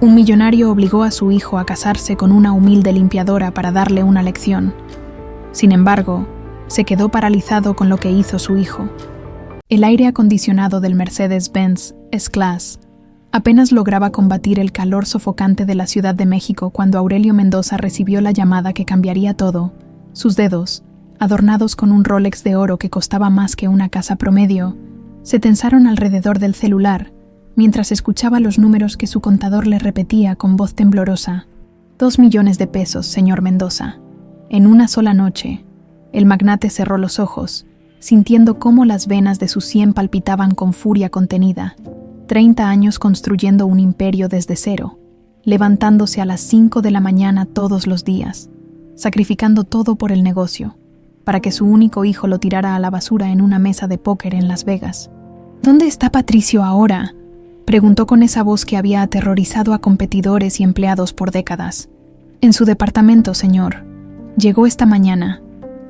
Un millonario obligó a su hijo a casarse con una humilde limpiadora para darle una lección. Sin embargo, se quedó paralizado con lo que hizo su hijo. El aire acondicionado del Mercedes-Benz S-Class apenas lograba combatir el calor sofocante de la Ciudad de México cuando Aurelio Mendoza recibió la llamada que cambiaría todo. Sus dedos, adornados con un Rolex de oro que costaba más que una casa promedio, se tensaron alrededor del celular mientras escuchaba los números que su contador le repetía con voz temblorosa. 2 millones de pesos, señor Mendoza. En una sola noche. El magnate cerró los ojos, sintiendo cómo las venas de su sien palpitaban con furia contenida. 30 años construyendo un imperio desde cero, levantándose a las 5 de la mañana todos los días, sacrificando todo por el negocio, para que su único hijo lo tirara a la basura en una mesa de póker en Las Vegas. ¿Dónde está Patricio ahora?, preguntó con esa voz que había aterrorizado a competidores y empleados por décadas. En su departamento, señor. Llegó esta mañana.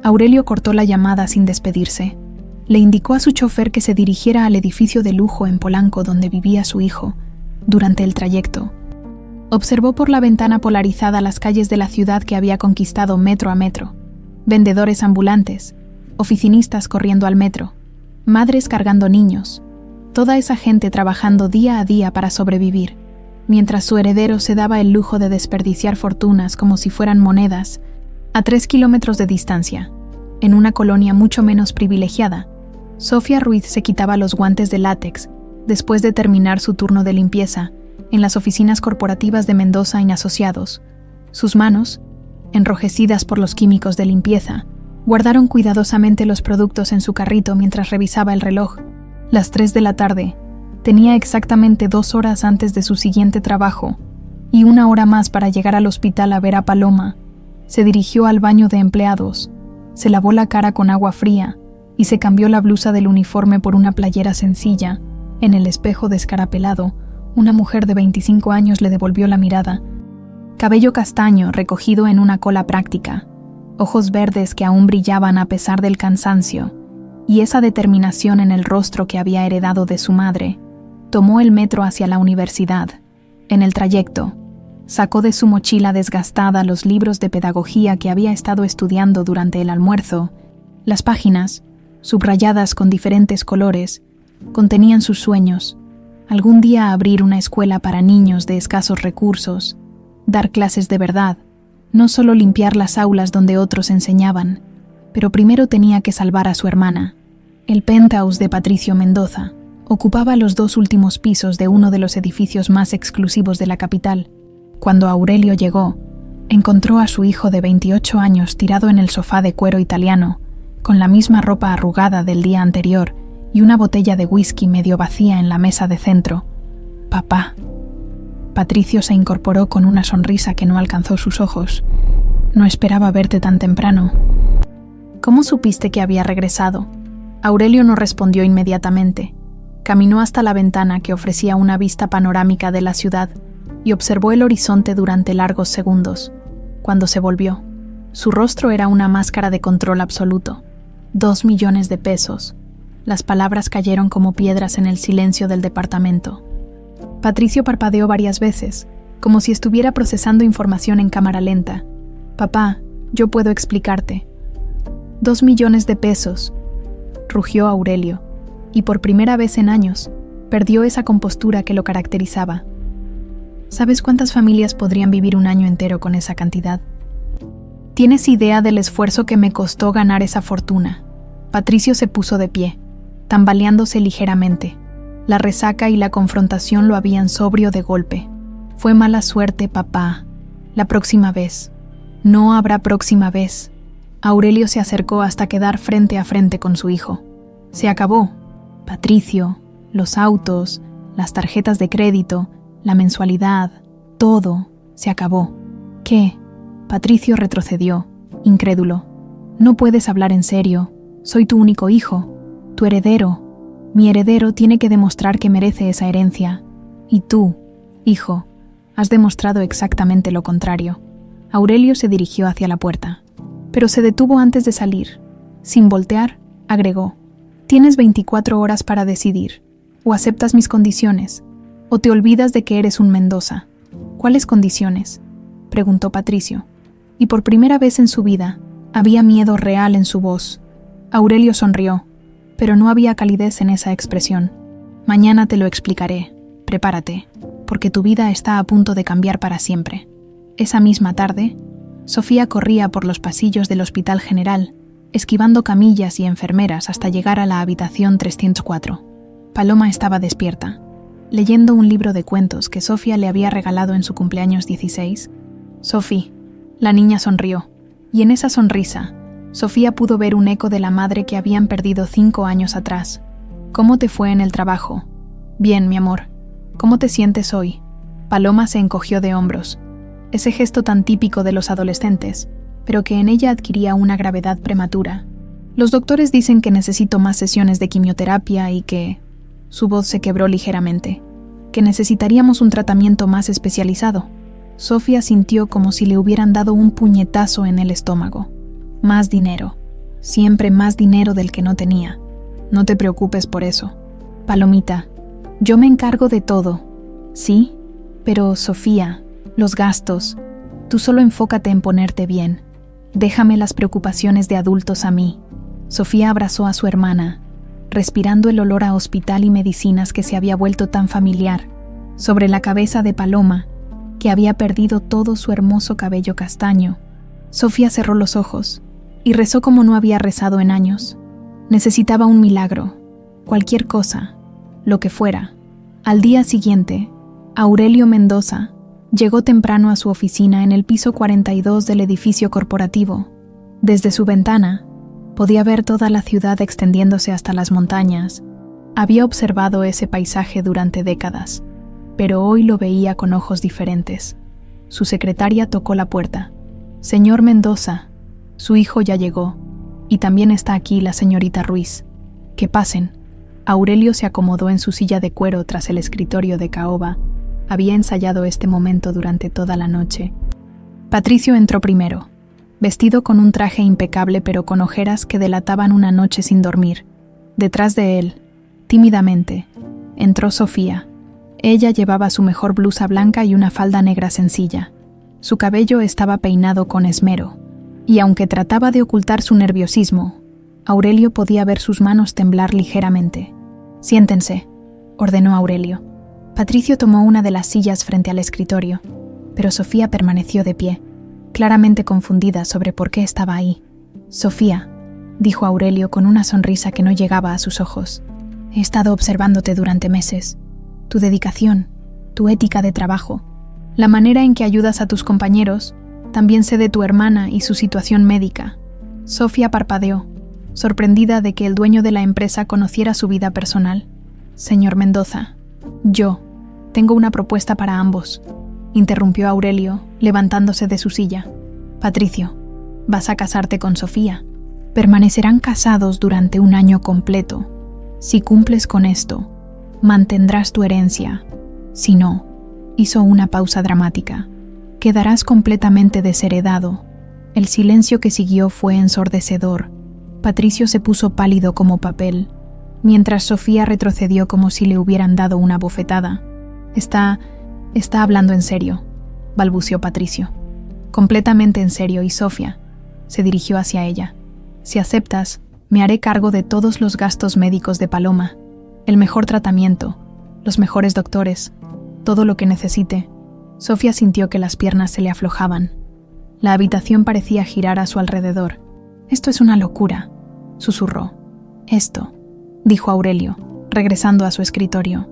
Aurelio cortó la llamada sin despedirse. Le indicó a su chofer que se dirigiera al edificio de lujo en Polanco donde vivía su hijo. Durante el trayecto, observó por la ventana polarizada las calles de la ciudad que había conquistado metro a metro. Vendedores ambulantes, oficinistas corriendo al metro, madres cargando niños. Toda esa gente trabajando día a día para sobrevivir, mientras su heredero se daba el lujo de desperdiciar fortunas como si fueran monedas, a 3 kilómetros de distancia, en una colonia mucho menos privilegiada. Sofía Ruiz se quitaba los guantes de látex después de terminar su turno de limpieza en las oficinas corporativas de Mendoza y Asociados. Sus manos, enrojecidas por los químicos de limpieza, guardaron cuidadosamente los productos en su carrito mientras revisaba el reloj. Las 3 de la tarde. Tenía exactamente 2 horas antes de su siguiente trabajo y 1 hora más para llegar al hospital a ver a Paloma. Se dirigió al baño de empleados, se lavó la cara con agua fría y se cambió la blusa del uniforme por una playera sencilla. En el espejo descarapelado, una mujer de 25 años le devolvió la mirada. Cabello castaño recogido en una cola práctica, ojos verdes que aún brillaban a pesar del cansancio, y esa determinación en el rostro que había heredado de su madre. Tomó el metro hacia la universidad. En el trayecto, sacó de su mochila desgastada los libros de pedagogía que había estado estudiando durante el almuerzo. Las páginas, subrayadas con diferentes colores, contenían sus sueños. Algún día abrir una escuela para niños de escasos recursos, dar clases de verdad, no solo limpiar las aulas donde otros enseñaban, pero primero tenía que salvar a su hermana. El penthouse de Patricio Mendoza ocupaba los 2 últimos pisos de uno de los edificios más exclusivos de la capital. Cuando Aurelio llegó, encontró a su hijo de 28 años tirado en el sofá de cuero italiano, con la misma ropa arrugada del día anterior y una botella de whisky medio vacía en la mesa de centro. «Papá». Patricio se incorporó con una sonrisa que no alcanzó sus ojos. «No esperaba verte tan temprano». «¿Cómo supiste que había regresado?». Aurelio no respondió inmediatamente. Caminó hasta la ventana que ofrecía una vista panorámica de la ciudad y observó el horizonte durante largos segundos. Cuando se volvió, su rostro era una máscara de control absoluto. 2 millones de pesos. Las palabras cayeron como piedras en el silencio del departamento. Patricio parpadeó varias veces, como si estuviera procesando información en cámara lenta. «Papá, yo puedo explicarte». 2 millones de pesos, rugió Aurelio, y por primera vez en años, perdió esa compostura que lo caracterizaba. ¿Sabes cuántas familias podrían vivir un año entero con esa cantidad? ¿Tienes idea del esfuerzo que me costó ganar esa fortuna? Patricio se puso de pie, tambaleándose ligeramente. La resaca y la confrontación lo habían sobrio de golpe. Fue mala suerte, papá. La próxima vez. No habrá próxima vez. Aurelio se acercó hasta quedar frente a frente con su hijo. Se acabó. Patricio, los autos, las tarjetas de crédito, la mensualidad, todo se acabó. ¿Qué? Patricio retrocedió, incrédulo. No puedes hablar en serio. Soy tu único hijo, tu heredero. Mi heredero tiene que demostrar que merece esa herencia. Y tú, hijo, has demostrado exactamente lo contrario. Aurelio se dirigió hacia la puerta, pero se detuvo antes de salir. Sin voltear, agregó: tienes 24 horas para decidir. O aceptas mis condiciones, o te olvidas de que eres un Mendoza. ¿Cuáles condiciones?, preguntó Patricio, y por primera vez en su vida había miedo real en su voz. Aurelio sonrió, pero no había calidez en esa expresión. Mañana te lo explicaré. Prepárate, porque tu vida está a punto de cambiar para siempre. Esa misma tarde, Sofía corría por los pasillos del Hospital General, esquivando camillas y enfermeras hasta llegar a la habitación 304. Paloma estaba despierta, leyendo un libro de cuentos que Sofía le había regalado en su cumpleaños 16. Sofía, la niña sonrió, y en esa sonrisa, Sofía pudo ver un eco de la madre que habían perdido 5 años atrás. ¿Cómo te fue en el trabajo? Bien, mi amor. ¿Cómo te sientes hoy? Paloma se encogió de hombros. Ese gesto tan típico de los adolescentes, pero que en ella adquiría una gravedad prematura. Los doctores dicen que necesito más sesiones de quimioterapia y que... Su voz se quebró ligeramente. Que necesitaríamos un tratamiento más especializado. Sofía sintió como si le hubieran dado un puñetazo en el estómago. Más dinero. Siempre más dinero del que no tenía. No te preocupes por eso. Palomita, yo me encargo de todo. ¿Sí? Pero, Sofía, los gastos. Tú solo enfócate en ponerte bien. Déjame las preocupaciones de adultos a mí. Sofía abrazó a su hermana, respirando el olor a hospital y medicinas que se había vuelto tan familiar. Sobre la cabeza de Paloma, que había perdido todo su hermoso cabello castaño, Sofía cerró los ojos y rezó como no había rezado en años. Necesitaba un milagro, cualquier cosa, lo que fuera. Al día siguiente, Aurelio Mendoza llegó temprano a su oficina en el piso 42 del edificio corporativo. Desde su ventana, podía ver toda la ciudad extendiéndose hasta las montañas. Había observado ese paisaje durante décadas, pero hoy lo veía con ojos diferentes. Su secretaria tocó la puerta. Señor Mendoza, su hijo ya llegó, y también está aquí la señorita Ruiz. Que pasen. Aurelio se acomodó en su silla de cuero tras el escritorio de caoba. Había ensayado este momento durante toda la noche. Patricio entró primero, vestido con un traje impecable pero con ojeras que delataban una noche sin dormir. Detrás de él, tímidamente, entró Sofía. Ella llevaba su mejor blusa blanca y una falda negra sencilla. Su cabello estaba peinado con esmero, y aunque trataba de ocultar su nerviosismo, Aurelio podía ver sus manos temblar ligeramente. «Siéntense», ordenó Aurelio. Patricio tomó una de las sillas frente al escritorio, pero Sofía permaneció de pie, claramente confundida sobre por qué estaba ahí. «Sofía», dijo Aurelio con una sonrisa que no llegaba a sus ojos, «he estado observándote durante meses. Tu dedicación, tu ética de trabajo, la manera en que ayudas a tus compañeros, también sé de tu hermana y su situación médica». Sofía parpadeó, sorprendida de que el dueño de la empresa conociera su vida personal. «Señor Mendoza, yo tengo una propuesta para ambos», interrumpió Aurelio, levantándose de su silla. «Patricio, vas a casarte con Sofía. Permanecerán casados durante 1 año completo. Si cumples con esto, mantendrás tu herencia. Si no», hizo una pausa dramática, «quedarás completamente desheredado». El silencio que siguió fue ensordecedor. Patricio se puso pálido como papel, mientras Sofía retrocedió como si le hubieran dado una bofetada. Está hablando en serio», balbuceó Patricio. «Completamente en serio, y Sofía», se dirigió hacia ella, «si aceptas, me haré cargo de todos los gastos médicos de Paloma, el mejor tratamiento, los mejores doctores, todo lo que necesite». Sofía sintió que las piernas se le aflojaban. La habitación parecía girar a su alrededor. «Esto es una locura», susurró. «Esto», dijo Aurelio, regresando a su escritorio,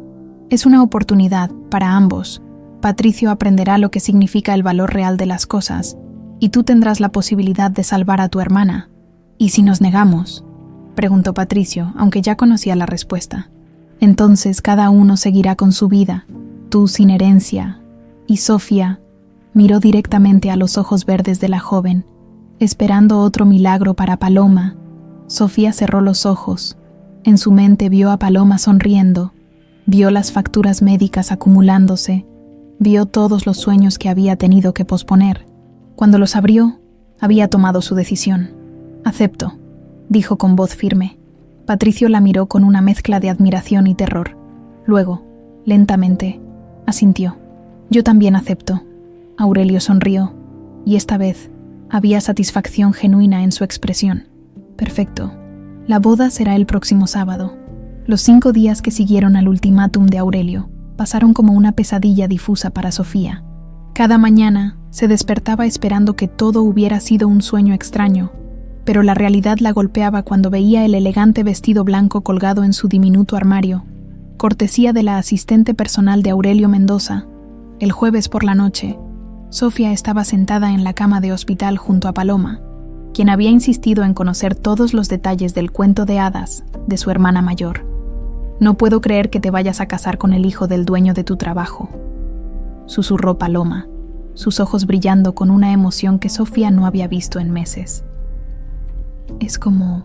«es una oportunidad para ambos. Patricio aprenderá lo que significa el valor real de las cosas, y tú tendrás la posibilidad de salvar a tu hermana». «¿Y si nos negamos?», preguntó Patricio, aunque ya conocía la respuesta. «Entonces cada uno seguirá con su vida, tú sin herencia». Y Sofía miró directamente a los ojos verdes de la joven, esperando otro milagro para Paloma. Sofía cerró los ojos. En su mente vio a Paloma sonriendo, vio las facturas médicas acumulándose, vio todos los sueños que había tenido que posponer. Cuando los abrió, había tomado su decisión. «Acepto», dijo con voz firme. Patricio la miró con una mezcla de admiración y terror. Luego, lentamente, asintió. «Yo también acepto», Aurelio sonrió, y esta vez había satisfacción genuina en su expresión. Perfecto. La boda será el próximo sábado. Los 5 días que siguieron al ultimátum de Aurelio pasaron como una pesadilla difusa para Sofía. Cada mañana se despertaba esperando que todo hubiera sido un sueño extraño, pero la realidad la golpeaba cuando veía el elegante vestido blanco colgado en su diminuto armario, cortesía de la asistente personal de Aurelio Mendoza. El jueves por la noche, Sofía estaba sentada en la cama de hospital junto a Paloma, quien había insistido en conocer todos los detalles del cuento de hadas de su hermana mayor. «No puedo creer que te vayas a casar con el hijo del dueño de tu trabajo», susurró Paloma, sus ojos brillando con una emoción que Sofía no había visto en meses. «Es como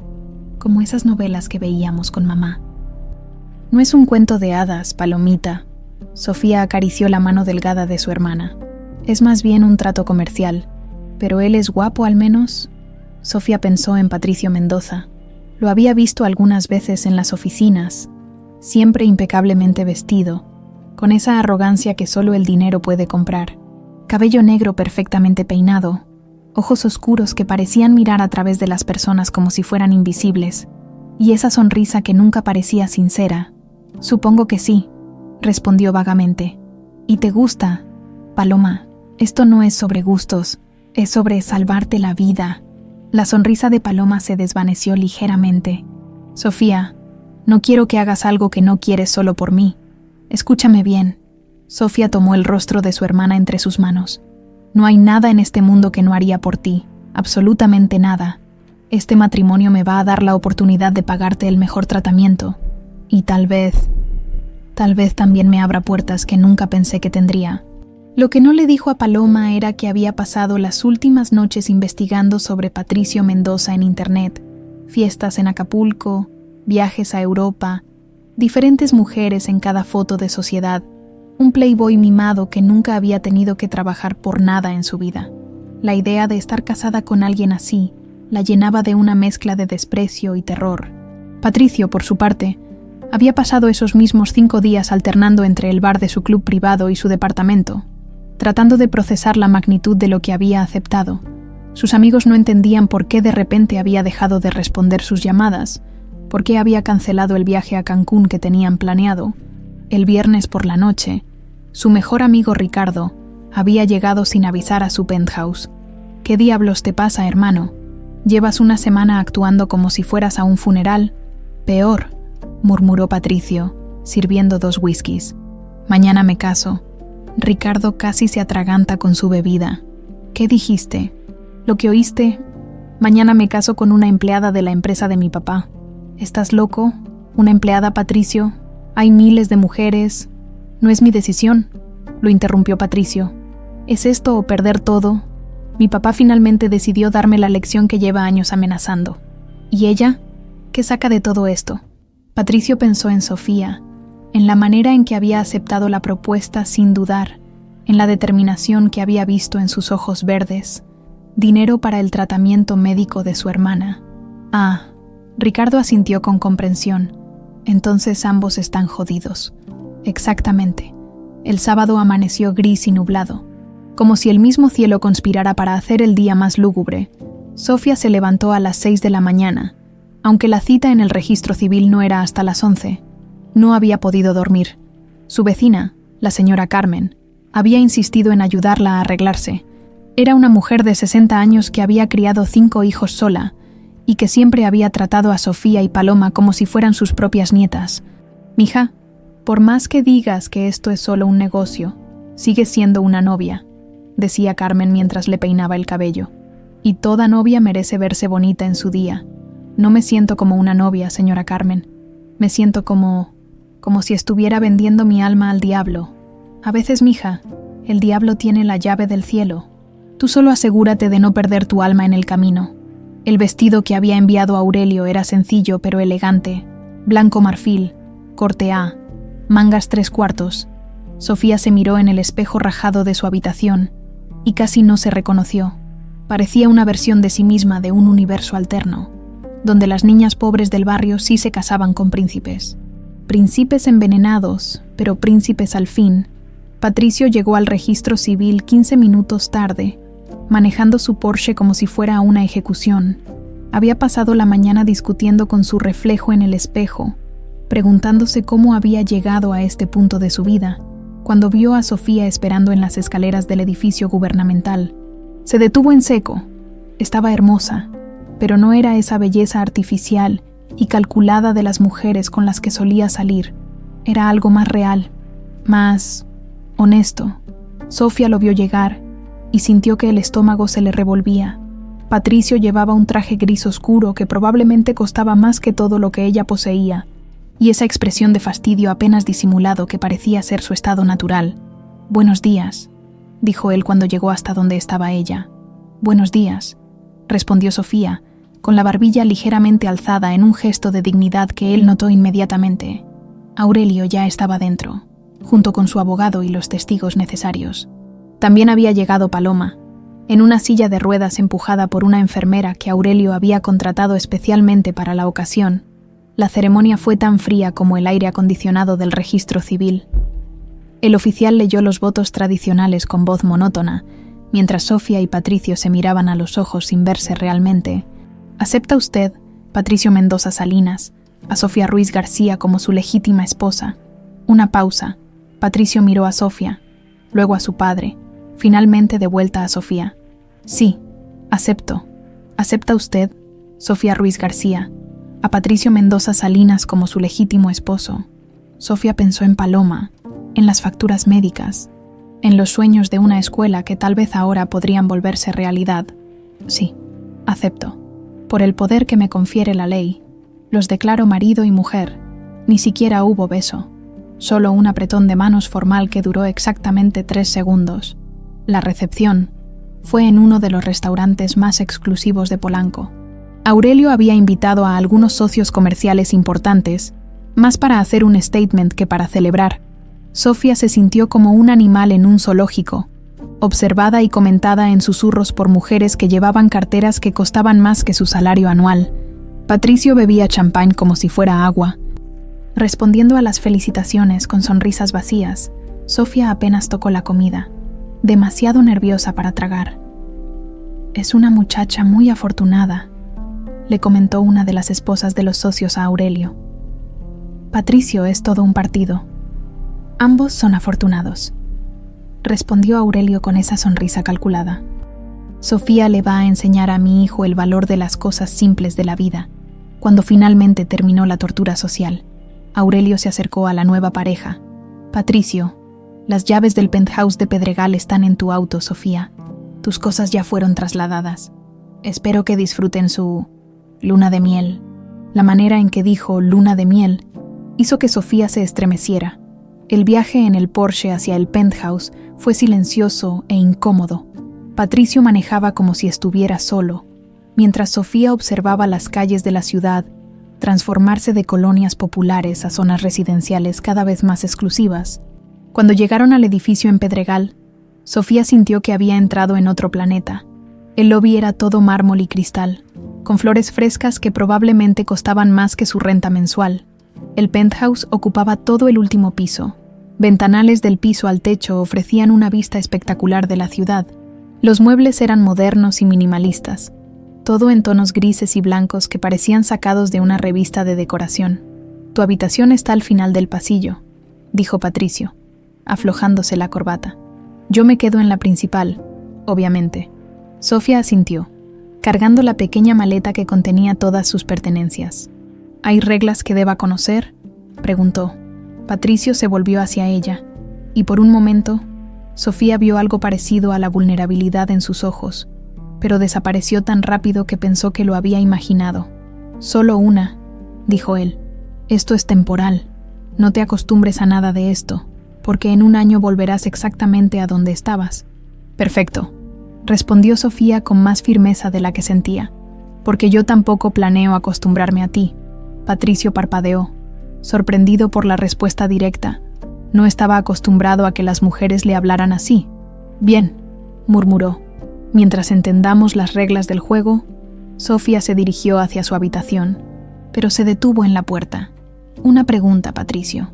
esas novelas que veíamos con mamá». «No es un cuento de hadas, Palomita». Sofía acarició la mano delgada de su hermana. «Es más bien un trato comercial. Pero él es guapo al menos». Sofía pensó en Patricio Mendoza. Lo había visto algunas veces en las oficinas, siempre impecablemente vestido, con esa arrogancia que solo el dinero puede comprar. Cabello negro perfectamente peinado, ojos oscuros que parecían mirar a través de las personas como si fueran invisibles, y esa sonrisa que nunca parecía sincera. «Supongo que sí», respondió vagamente. «¿Y te gusta?» «Paloma, esto no es sobre gustos, es sobre salvarte la vida». La sonrisa de Paloma se desvaneció ligeramente. «Sofía, no quiero que hagas algo que no quieres solo por mí. Escúchame bien». Sofía tomó el rostro de su hermana entre sus manos. «No hay nada en este mundo que no haría por ti, absolutamente nada. Este matrimonio me va a dar la oportunidad de pagarte el mejor tratamiento. Y tal vez también me abra puertas que nunca pensé que tendría». Lo que no le dijo a Paloma era que había pasado las últimas noches investigando sobre Patricio Mendoza en internet, fiestas en Acapulco, viajes a Europa, diferentes mujeres en cada foto de sociedad, un playboy mimado que nunca había tenido que trabajar por nada en su vida. La idea de estar casada con alguien así la llenaba de una mezcla de desprecio y terror. Patricio, por su parte, había pasado esos mismos 5 días alternando entre el bar de su club privado y su departamento, tratando de procesar la magnitud de lo que había aceptado. Sus amigos no entendían por qué de repente había dejado de responder sus llamadas, por qué había cancelado el viaje a Cancún que tenían planeado. El viernes por la noche, su mejor amigo Ricardo había llegado sin avisar a su penthouse. «¿Qué diablos te pasa, hermano? ¿Llevas una semana actuando como si fueras a un funeral?» «Peor», murmuró Patricio, sirviendo 2 whiskies. «Mañana me caso». Ricardo casi se atraganta con su bebida. «¿Qué dijiste?» «Lo que oíste. Mañana me caso con una empleada de la empresa de mi papá». «¿Estás loco? ¿Una empleada, Patricio? Hay miles de mujeres». «No es mi decisión», lo interrumpió Patricio. «¿Es esto o perder todo?» «Mi papá finalmente decidió darme la lección que lleva años amenazando». «¿Y ella? ¿Qué saca de todo esto?» Patricio pensó en Sofía, en la manera en que había aceptado la propuesta sin dudar, en la determinación que había visto en sus ojos verdes. Dinero para el tratamiento médico de su hermana. «Ah», Ricardo asintió con comprensión. «Entonces ambos están jodidos». «Exactamente». El sábado amaneció gris y nublado, como si el mismo cielo conspirara para hacer el día más lúgubre. Sofía se levantó a las 6 de la mañana, aunque la cita en el registro civil no era hasta las 11. No había podido dormir. Su vecina, la señora Carmen, había insistido en ayudarla a arreglarse. Era una mujer de 60 años que había criado 5 hijos sola y que siempre había tratado a Sofía y Paloma como si fueran sus propias nietas. «Mija, por más que digas que esto es solo un negocio, sigues siendo una novia», decía Carmen mientras le peinaba el cabello. «Y toda novia merece verse bonita en su día. No me siento como una novia, señora Carmen. Me siento como si estuviera vendiendo mi alma al diablo. A veces, mija, el diablo tiene la llave del cielo. Tú solo asegúrate de no perder tu alma en el camino». El vestido que había enviado Aurelio era sencillo pero elegante, blanco marfil, corte A, mangas 3/4. Sofía se miró en el espejo rajado de su habitación y casi no se reconoció. Parecía una versión de sí misma de un universo alterno, donde las niñas pobres del barrio sí se casaban con príncipes. Príncipes envenenados, pero príncipes al fin, Patricio llegó al registro civil 15 minutos tarde, manejando su Porsche como si fuera una ejecución. Había pasado la mañana discutiendo con su reflejo en el espejo, preguntándose cómo había llegado a este punto de su vida, cuando vio a Sofía esperando en las escaleras del edificio gubernamental. Se detuvo en seco. Estaba hermosa, pero no era esa belleza artificial y calculada de las mujeres con las que solía salir. Era algo más real, más honesto. Sofía lo vio llegar y sintió que el estómago se le revolvía. Patricio llevaba un traje gris oscuro que probablemente costaba más que todo lo que ella poseía, y esa expresión de fastidio apenas disimulado que parecía ser su estado natural. «Buenos días», dijo él cuando llegó hasta donde estaba ella. «Buenos días», respondió Sofía, con la barbilla ligeramente alzada en un gesto de dignidad que él notó inmediatamente. Aurelio ya estaba dentro, junto con su abogado y los testigos necesarios. También había llegado Paloma, en una silla de ruedas empujada por una enfermera que Aurelio había contratado especialmente para la ocasión. La ceremonia fue tan fría como el aire acondicionado del registro civil. El oficial leyó los votos tradicionales con voz monótona, mientras Sofía y Patricio se miraban a los ojos sin verse realmente. ¿Acepta usted, Patricio Mendoza Salinas, a Sofía Ruiz García como su legítima esposa? Una pausa. Patricio miró a Sofía, luego a su padre, finalmente de vuelta a Sofía. Sí, acepto. ¿Acepta usted, Sofía Ruiz García, a Patricio Mendoza Salinas como su legítimo esposo? Sofía pensó en Paloma, en las facturas médicas, en los sueños de una escuela que tal vez ahora podrían volverse realidad. Sí, acepto. Por el poder que me confiere la ley, los declaro marido y mujer. Ni siquiera hubo beso, solo un apretón de manos formal que duró exactamente 3 segundos. La recepción fue en uno de los restaurantes más exclusivos de Polanco. Aurelio había invitado a algunos socios comerciales importantes, más para hacer un statement que para celebrar. Sofía se sintió como un animal en un zoológico, observada y comentada en susurros por mujeres que llevaban carteras que costaban más que su salario anual. Patricio bebía champán como si fuera agua. Respondiendo a las felicitaciones con sonrisas vacías, Sofía apenas tocó la comida, demasiado nerviosa para tragar. «Es una muchacha muy afortunada», le comentó una de las esposas de los socios a Aurelio. «Patricio es todo un partido. Ambos son afortunados», respondió Aurelio con esa sonrisa calculada. «Sofía le va a enseñar a mi hijo el valor de las cosas simples de la vida». Cuando finalmente terminó la tortura social, Aurelio se acercó a la nueva pareja. «Patricio, las llaves del penthouse de Pedregal están en tu auto, Sofía. Tus cosas ya fueron trasladadas. Espero que disfruten su luna de miel». La manera en que dijo luna de miel hizo que Sofía se estremeciera. El viaje en el Porsche hacia el penthouse fue silencioso e incómodo. Patricio manejaba como si estuviera solo, mientras Sofía observaba las calles de la ciudad transformarse de colonias populares a zonas residenciales cada vez más exclusivas. Cuando llegaron al edificio en Pedregal, Sofía sintió que había entrado en otro planeta. El lobby era todo mármol y cristal, con flores frescas que probablemente costaban más que su renta mensual. El penthouse ocupaba todo el último piso. Ventanales del piso al techo ofrecían una vista espectacular de la ciudad. Los muebles eran modernos y minimalistas, todo en tonos grises y blancos que parecían sacados de una revista de decoración. «Tu habitación está al final del pasillo», dijo Patricio, aflojándose la corbata. «Yo me quedo en la principal, obviamente». Sofía asintió, cargando la pequeña maleta que contenía todas sus pertenencias. «¿Hay reglas que deba conocer?», preguntó. Patricio se volvió hacia ella, y por un momento, Sofía vio algo parecido a la vulnerabilidad en sus ojos, pero desapareció tan rápido que pensó que lo había imaginado. «Solo una», dijo él. «Esto es temporal. No te acostumbres a nada de esto, porque en un año volverás exactamente a donde estabas». «Perfecto», respondió Sofía con más firmeza de la que sentía, «porque yo tampoco planeo acostumbrarme a ti». Patricio parpadeó, sorprendido por la respuesta directa. No estaba acostumbrado a que las mujeres le hablaran así. «Bien», murmuró. «Mientras entendamos las reglas del juego». Sofía se dirigió hacia su habitación, pero se detuvo en la puerta. «Una pregunta, Patricio.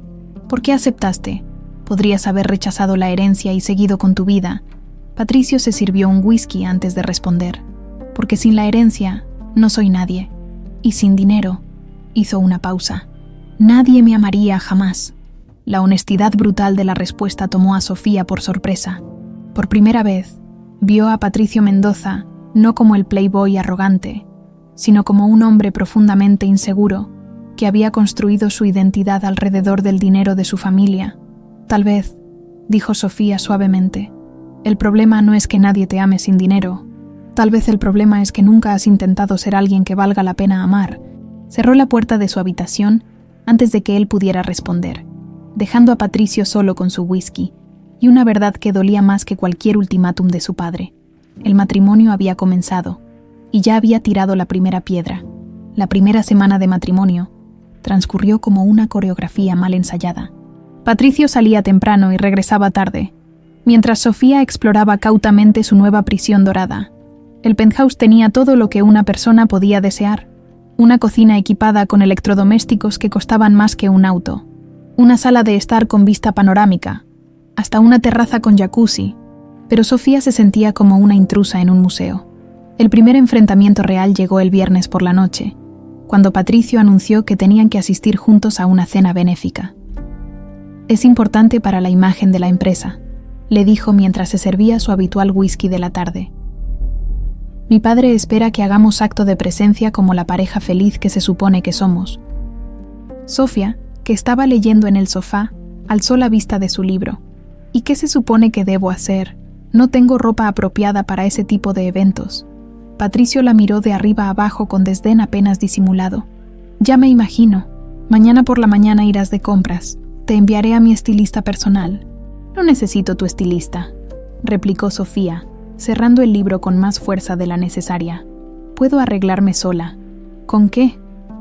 ¿Por qué aceptaste Podrías haber rechazado la herencia y seguido con tu vida. Patricio se sirvió un whisky antes de responder. Porque sin la herencia, no soy nadie. Y sin dinero, hizo una pausa. Nadie me amaría jamás. La honestidad brutal de la respuesta tomó a Sofía por sorpresa. Por primera vez, vio a Patricio Mendoza no como el playboy arrogante, sino como un hombre profundamente inseguro que había construido su identidad alrededor del dinero de su familia. Tal vez, dijo Sofía suavemente, el problema no es que nadie te ame sin dinero. Tal vez el problema es que nunca has intentado ser alguien que valga la pena amar. Cerró la puerta de su habitación antes de que él pudiera responder, dejando a Patricio solo con su whisky y una verdad que dolía más que cualquier ultimátum de su padre. El matrimonio había comenzado y ya había tirado la primera piedra. La primera semana de matrimonio transcurrió como una coreografía mal ensayada. Patricio salía temprano y regresaba tarde, mientras Sofía exploraba cautamente su nueva prisión dorada. El penthouse tenía todo lo que una persona podía desear. Una cocina equipada con electrodomésticos que costaban más que un auto. Una sala de estar con vista panorámica. Hasta una terraza con jacuzzi. Pero Sofía se sentía como una intrusa en un museo. El primer enfrentamiento real llegó el viernes por la noche, cuando Patricio anunció que tenían que asistir juntos a una cena benéfica. Es importante para la imagen de la empresa, le dijo mientras se servía su habitual whisky de la tarde. Mi padre espera que hagamos acto de presencia como la pareja feliz que se supone que somos. Sofía, que estaba leyendo en el sofá, alzó la vista de su libro. ¿Y qué se supone que debo hacer? No tengo ropa apropiada para ese tipo de eventos. Patricio la miró de arriba a abajo con desdén apenas disimulado. Ya me imagino. Mañana por la mañana irás de compras. Te enviaré a mi estilista personal. No necesito tu estilista, replicó Sofía, cerrando el libro con más fuerza de la necesaria. Puedo arreglarme sola. ¿Con qué?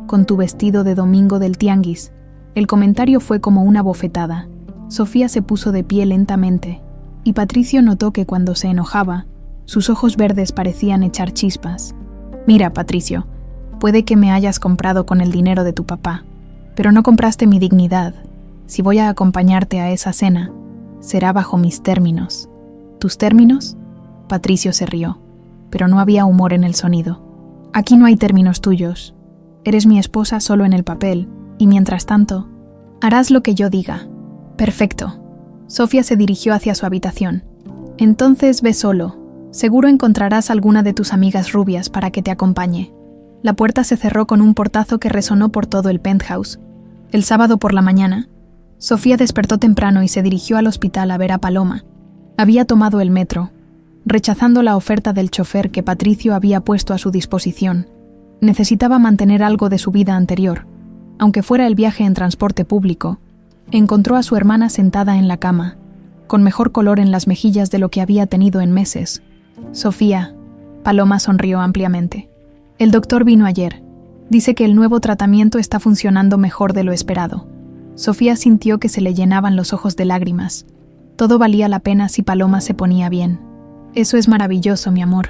Con tu vestido de domingo del tianguis. El comentario fue como una bofetada. Sofía se puso de pie lentamente, y Patricio notó que cuando se enojaba, sus ojos verdes parecían echar chispas. Mira, Patricio, puede que me hayas comprado con el dinero de tu papá, pero no compraste mi dignidad. Si voy a acompañarte a esa cena, será bajo mis términos. ¿Tus términos? Patricio se rió, pero no había humor en el sonido. Aquí no hay términos tuyos. Eres mi esposa solo en el papel, y mientras tanto, harás lo que yo diga. Perfecto. Sofía se dirigió hacia su habitación. Entonces ve solo. Seguro encontrarás alguna de tus amigas rubias para que te acompañe. La puerta se cerró con un portazo que resonó por todo el penthouse. El sábado por la mañana, Sofía despertó temprano y se dirigió al hospital a ver a Paloma. Había tomado el metro, rechazando la oferta del chofer que Patricio había puesto a su disposición. Necesitaba mantener algo de su vida anterior. Aunque fuera el viaje en transporte público, encontró a su hermana sentada en la cama, con mejor color en las mejillas de lo que había tenido en meses. Sofía, Paloma sonrió ampliamente. El doctor vino ayer. Dice que el nuevo tratamiento está funcionando mejor de lo esperado. Sofía sintió que se le llenaban los ojos de lágrimas. Todo valía la pena si Paloma se ponía bien. Eso es maravilloso, mi amor.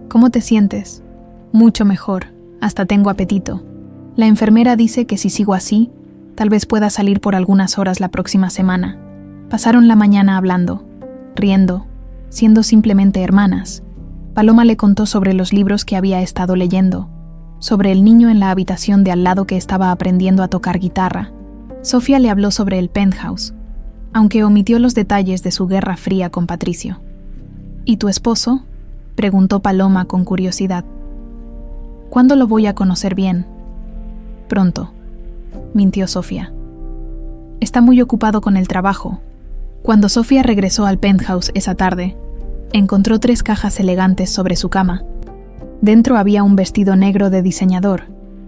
¿Cómo te sientes? Mucho mejor. Hasta tengo apetito. La enfermera dice que si sigo así, tal vez pueda salir por algunas horas la próxima semana. Pasaron la mañana hablando, riendo, siendo simplemente hermanas. Paloma le contó sobre los libros que había estado leyendo, sobre el niño en la habitación de al lado que estaba aprendiendo a tocar guitarra. Sofía le habló sobre el penthouse, aunque omitió los detalles de su guerra fría con Patricio. ¿Y tu esposo? Preguntó Paloma con curiosidad. ¿Cuándo lo voy a conocer bien? Pronto, mintió Sofía. Está muy ocupado con el trabajo. Cuando Sofía regresó al penthouse esa tarde, encontró 3 cajas elegantes sobre su cama. Dentro había un vestido negro de diseñador,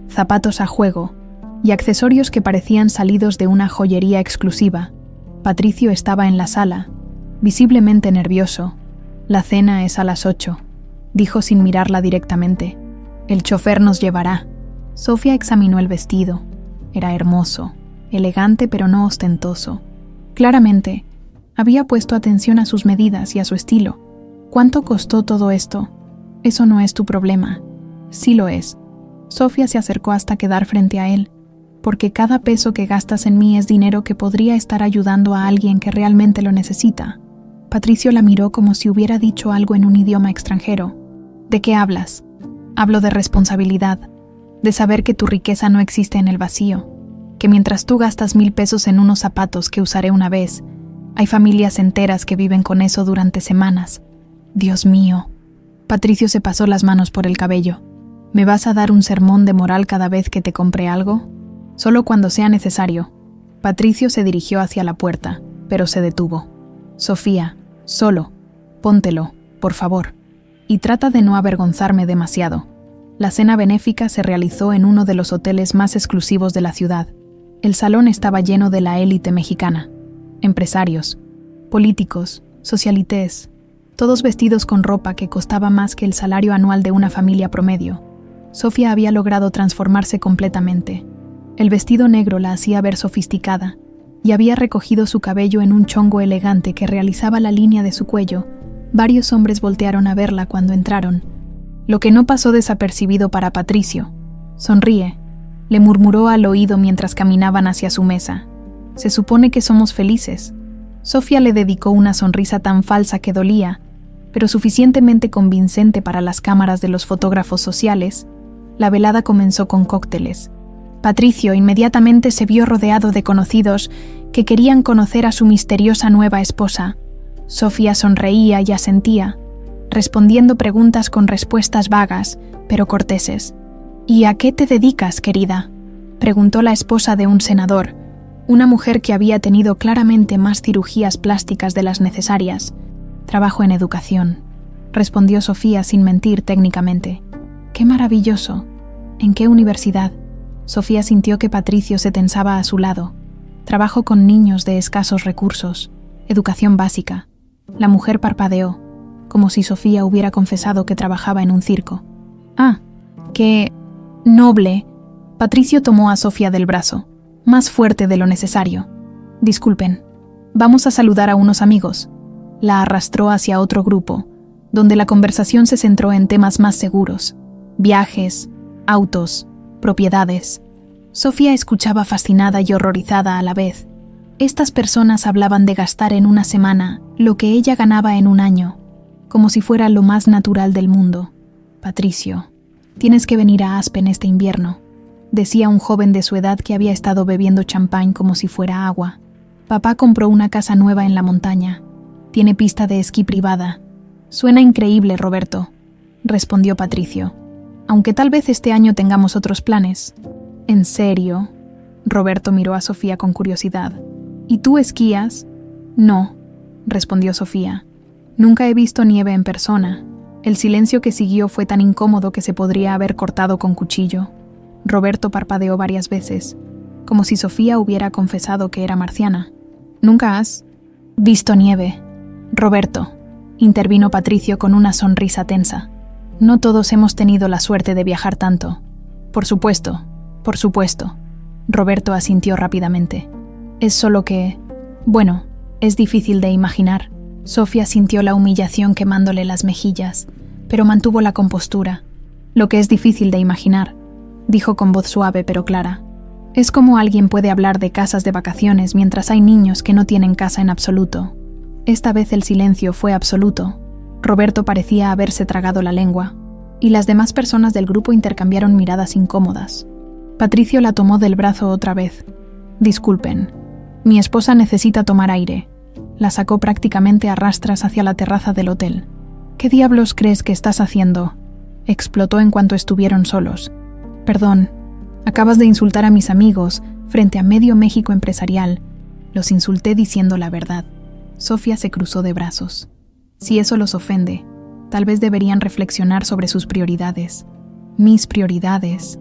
zapatos a juego y accesorios que parecían salidos de una joyería exclusiva. Patricio estaba en la sala, visiblemente nervioso. La cena es a las 8, dijo sin mirarla directamente. El chofer nos llevará. Sofía examinó el vestido. Era hermoso, elegante pero no ostentoso. Claramente, había puesto atención a sus medidas y a su estilo. ¿Cuánto costó todo esto? Eso no es tu problema. Sí lo es. Sofía se acercó hasta quedar frente a él. porque cada peso que gastas en mí es dinero que podría estar ayudando a alguien que realmente lo necesita. Patricio la miró como si hubiera dicho algo en un idioma extranjero. ¿De qué hablas? Hablo de responsabilidad, de saber que tu riqueza no existe en el vacío, que mientras tú gastas 1,000 pesos en unos zapatos que usaré una vez, hay familias enteras que viven con eso durante semanas. Dios mío. Patricio se pasó las manos por el cabello. ¿Me vas a dar un sermón de moral cada vez que te compre algo? Solo cuando sea necesario. Patricio se dirigió hacia la puerta, pero se detuvo. Sofía, solo, póntelo, por favor. Y trata de no avergonzarme demasiado. La cena benéfica se realizó en uno de los hoteles más exclusivos de la ciudad. El salón estaba lleno de la élite mexicana. Empresarios, políticos, socialités, todos vestidos con ropa que costaba más que el salario anual de una familia promedio. Sofía había logrado transformarse completamente. El vestido negro la hacía ver sofisticada, y había recogido su cabello en un chongo elegante que realizaba la línea de su cuello. Varios hombres voltearon a verla cuando entraron, lo que no pasó desapercibido para Patricio. Sonríe, le murmuró al oído mientras caminaban hacia su mesa. Se supone que somos felices. Sofía le dedicó una sonrisa tan falsa que dolía, pero suficientemente convincente para las cámaras de los fotógrafos sociales. La velada comenzó con cócteles. Patricio inmediatamente se vio rodeado de conocidos que querían conocer a su misteriosa nueva esposa. Sofía sonreía y asentía, respondiendo preguntas con respuestas vagas, pero corteses. «¿Y a qué te dedicas, querida?», preguntó la esposa de un senador, una mujer que había tenido claramente más cirugías plásticas de las necesarias. «Trabajo en educación», respondió Sofía sin mentir técnicamente. «¡Qué maravilloso! ¿En qué universidad?». Sofía sintió que Patricio se tensaba a su lado. «Trabajo con niños de escasos recursos. Educación básica». La mujer parpadeó, como si Sofía hubiera confesado que trabajaba en un circo. «Ah, qué noble». Patricio tomó a Sofía del brazo, más fuerte de lo necesario. «Disculpen, vamos a saludar a unos amigos». La arrastró hacia otro grupo, donde la conversación se centró en temas más seguros: viajes, autos, propiedades. Sofía escuchaba fascinada y horrorizada a la vez. Estas personas hablaban de gastar en una semana lo que ella ganaba en un año, como si fuera lo más natural del mundo. «Patricio, tienes que venir a Aspen este invierno», decía un joven de su edad que había estado bebiendo champán como si fuera agua. «Papá compró una casa nueva en la montaña. Tiene pista de esquí privada». «Suena increíble, Roberto», respondió Patricio, «aunque tal vez este año tengamos otros planes». «¿En serio?», Roberto miró a Sofía con curiosidad. «¿Y tú esquías?». «No», respondió Sofía. «Nunca he visto nieve en persona». El silencio que siguió fue tan incómodo que se podría haber cortado con cuchillo. Roberto parpadeó varias veces, como si Sofía hubiera confesado que era marciana. «¿Nunca has visto nieve, Roberto?», intervino Patricio con una sonrisa tensa. «No todos hemos tenido la suerte de viajar tanto». Por supuesto», Roberto asintió rápidamente. «Es solo que... bueno, es difícil de imaginar». Sofía sintió la humillación quemándole las mejillas, pero mantuvo la compostura. «Lo que es difícil de imaginar», dijo con voz suave pero clara, «es como alguien puede hablar de casas de vacaciones mientras hay niños que no tienen casa en absoluto». Esta vez el silencio fue absoluto. Roberto parecía haberse tragado la lengua, y las demás personas del grupo intercambiaron miradas incómodas. Patricio la tomó del brazo otra vez. «Disculpen, mi esposa necesita tomar aire». La sacó prácticamente a rastras hacia la terraza del hotel. «¿Qué diablos crees que estás haciendo?», explotó en cuanto estuvieron solos. «Perdón, acabas de insultar a mis amigos frente a medio México empresarial». «Los insulté diciendo la verdad». Sofía se cruzó de brazos. «Si eso los ofende, tal vez deberían reflexionar sobre sus prioridades». «Mis prioridades».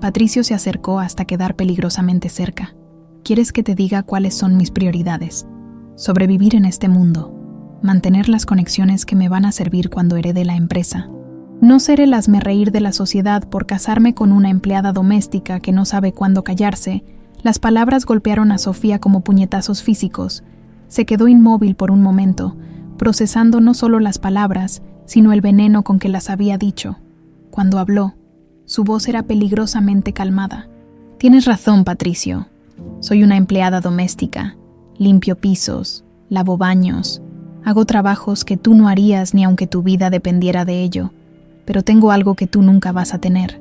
Patricio se acercó hasta quedar peligrosamente cerca. «¿Quieres que te diga cuáles son mis prioridades?» «Sobrevivir en este mundo, mantener las conexiones que me van a servir cuando herede la empresa. No ser el hazmerreír de la sociedad por casarme con una empleada doméstica que no sabe cuándo callarse». Las palabras golpearon a Sofía como puñetazos físicos. Se quedó inmóvil por un momento, procesando no solo las palabras, sino el veneno con que las había dicho. Cuando habló, su voz era peligrosamente calmada. Tienes razón, Patricio. Soy una empleada doméstica. Limpio pisos, lavo baños, hago trabajos que tú no harías ni aunque tu vida dependiera de ello. Pero tengo algo que tú nunca vas a tener.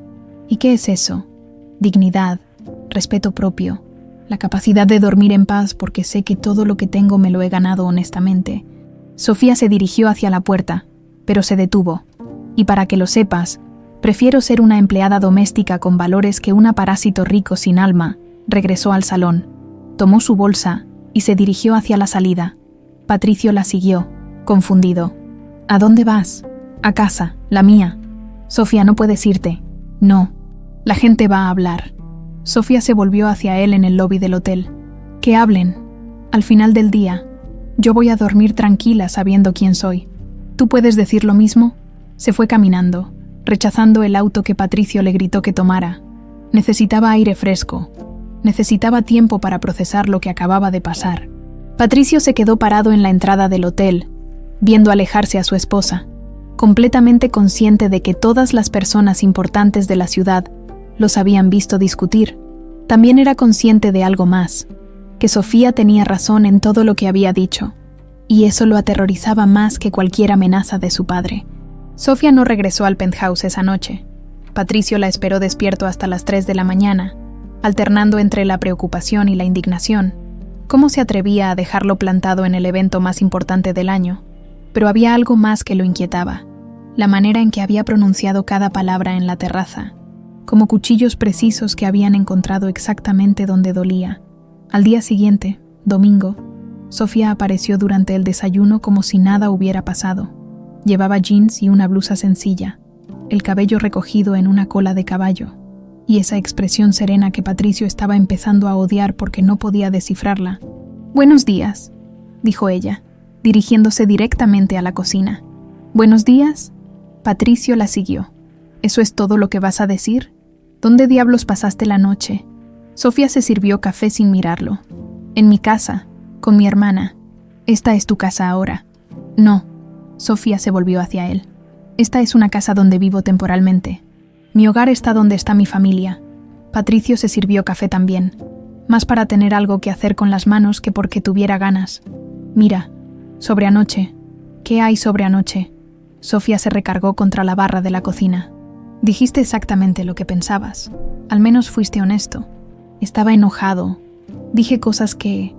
¿Y qué es eso? Dignidad, respeto propio, la capacidad de dormir en paz porque sé que todo lo que tengo me lo he ganado honestamente. Sofía se dirigió hacia la puerta, pero se detuvo. Y para que lo sepas, prefiero ser una empleada doméstica con valores que una parásito rico sin alma. Regresó al salón, tomó su bolsa y se dirigió hacia la salida. Patricio la siguió, confundido. ¿A dónde vas? A casa, la mía. Sofía, no puedes irte. No. La gente va a hablar. Sofía se volvió hacia él en el lobby del hotel. Que hablen. Al final del día, yo voy a dormir tranquila sabiendo quién soy. ¿Tú puedes decir lo mismo? Se fue caminando, rechazando el auto que Patricio le gritó que tomara. Necesitaba aire fresco. Necesitaba tiempo para procesar lo que acababa de pasar. Patricio se quedó parado en la entrada del hotel, viendo alejarse a su esposa, completamente consciente de que todas las personas importantes de la ciudad los habían visto discutir. También era consciente de algo más, que Sofía tenía razón en todo lo que había dicho, y eso lo aterrorizaba más que cualquier amenaza de su padre. Sofía no regresó al penthouse esa noche. Patricio la esperó despierto hasta las 3 de la mañana, alternando entre la preocupación y la indignación. ¿Cómo se atrevía a dejarlo plantado en el evento más importante del año? Pero había algo más que lo inquietaba, la manera en que había pronunciado cada palabra en la terraza, como cuchillos precisos que habían encontrado exactamente donde dolía. Al día siguiente, domingo, Sofía apareció durante el desayuno como si nada hubiera pasado. Llevaba jeans y una blusa sencilla, el cabello recogido en una cola de caballo, y esa expresión serena que Patricio estaba empezando a odiar porque no podía descifrarla. «Buenos días», dijo ella, dirigiéndose directamente a la cocina. «¿Buenos días?» Patricio la siguió. «¿Eso es todo lo que vas a decir? ¿Dónde diablos pasaste la noche?» Sofía se sirvió café sin mirarlo. «En mi casa, con mi hermana. Esta es tu casa ahora». «No». Sofía se volvió hacia él. «Esta es una casa donde vivo temporalmente. Mi hogar está donde está mi familia». Patricio se sirvió café también, más para tener algo que hacer con las manos que porque tuviera ganas. «Mira, sobre anoche. ¿Qué hay sobre anoche?» Sofía se recargó contra la barra de la cocina. «Dijiste exactamente lo que pensabas. Al menos fuiste honesto. Estaba enojado. Dije cosas que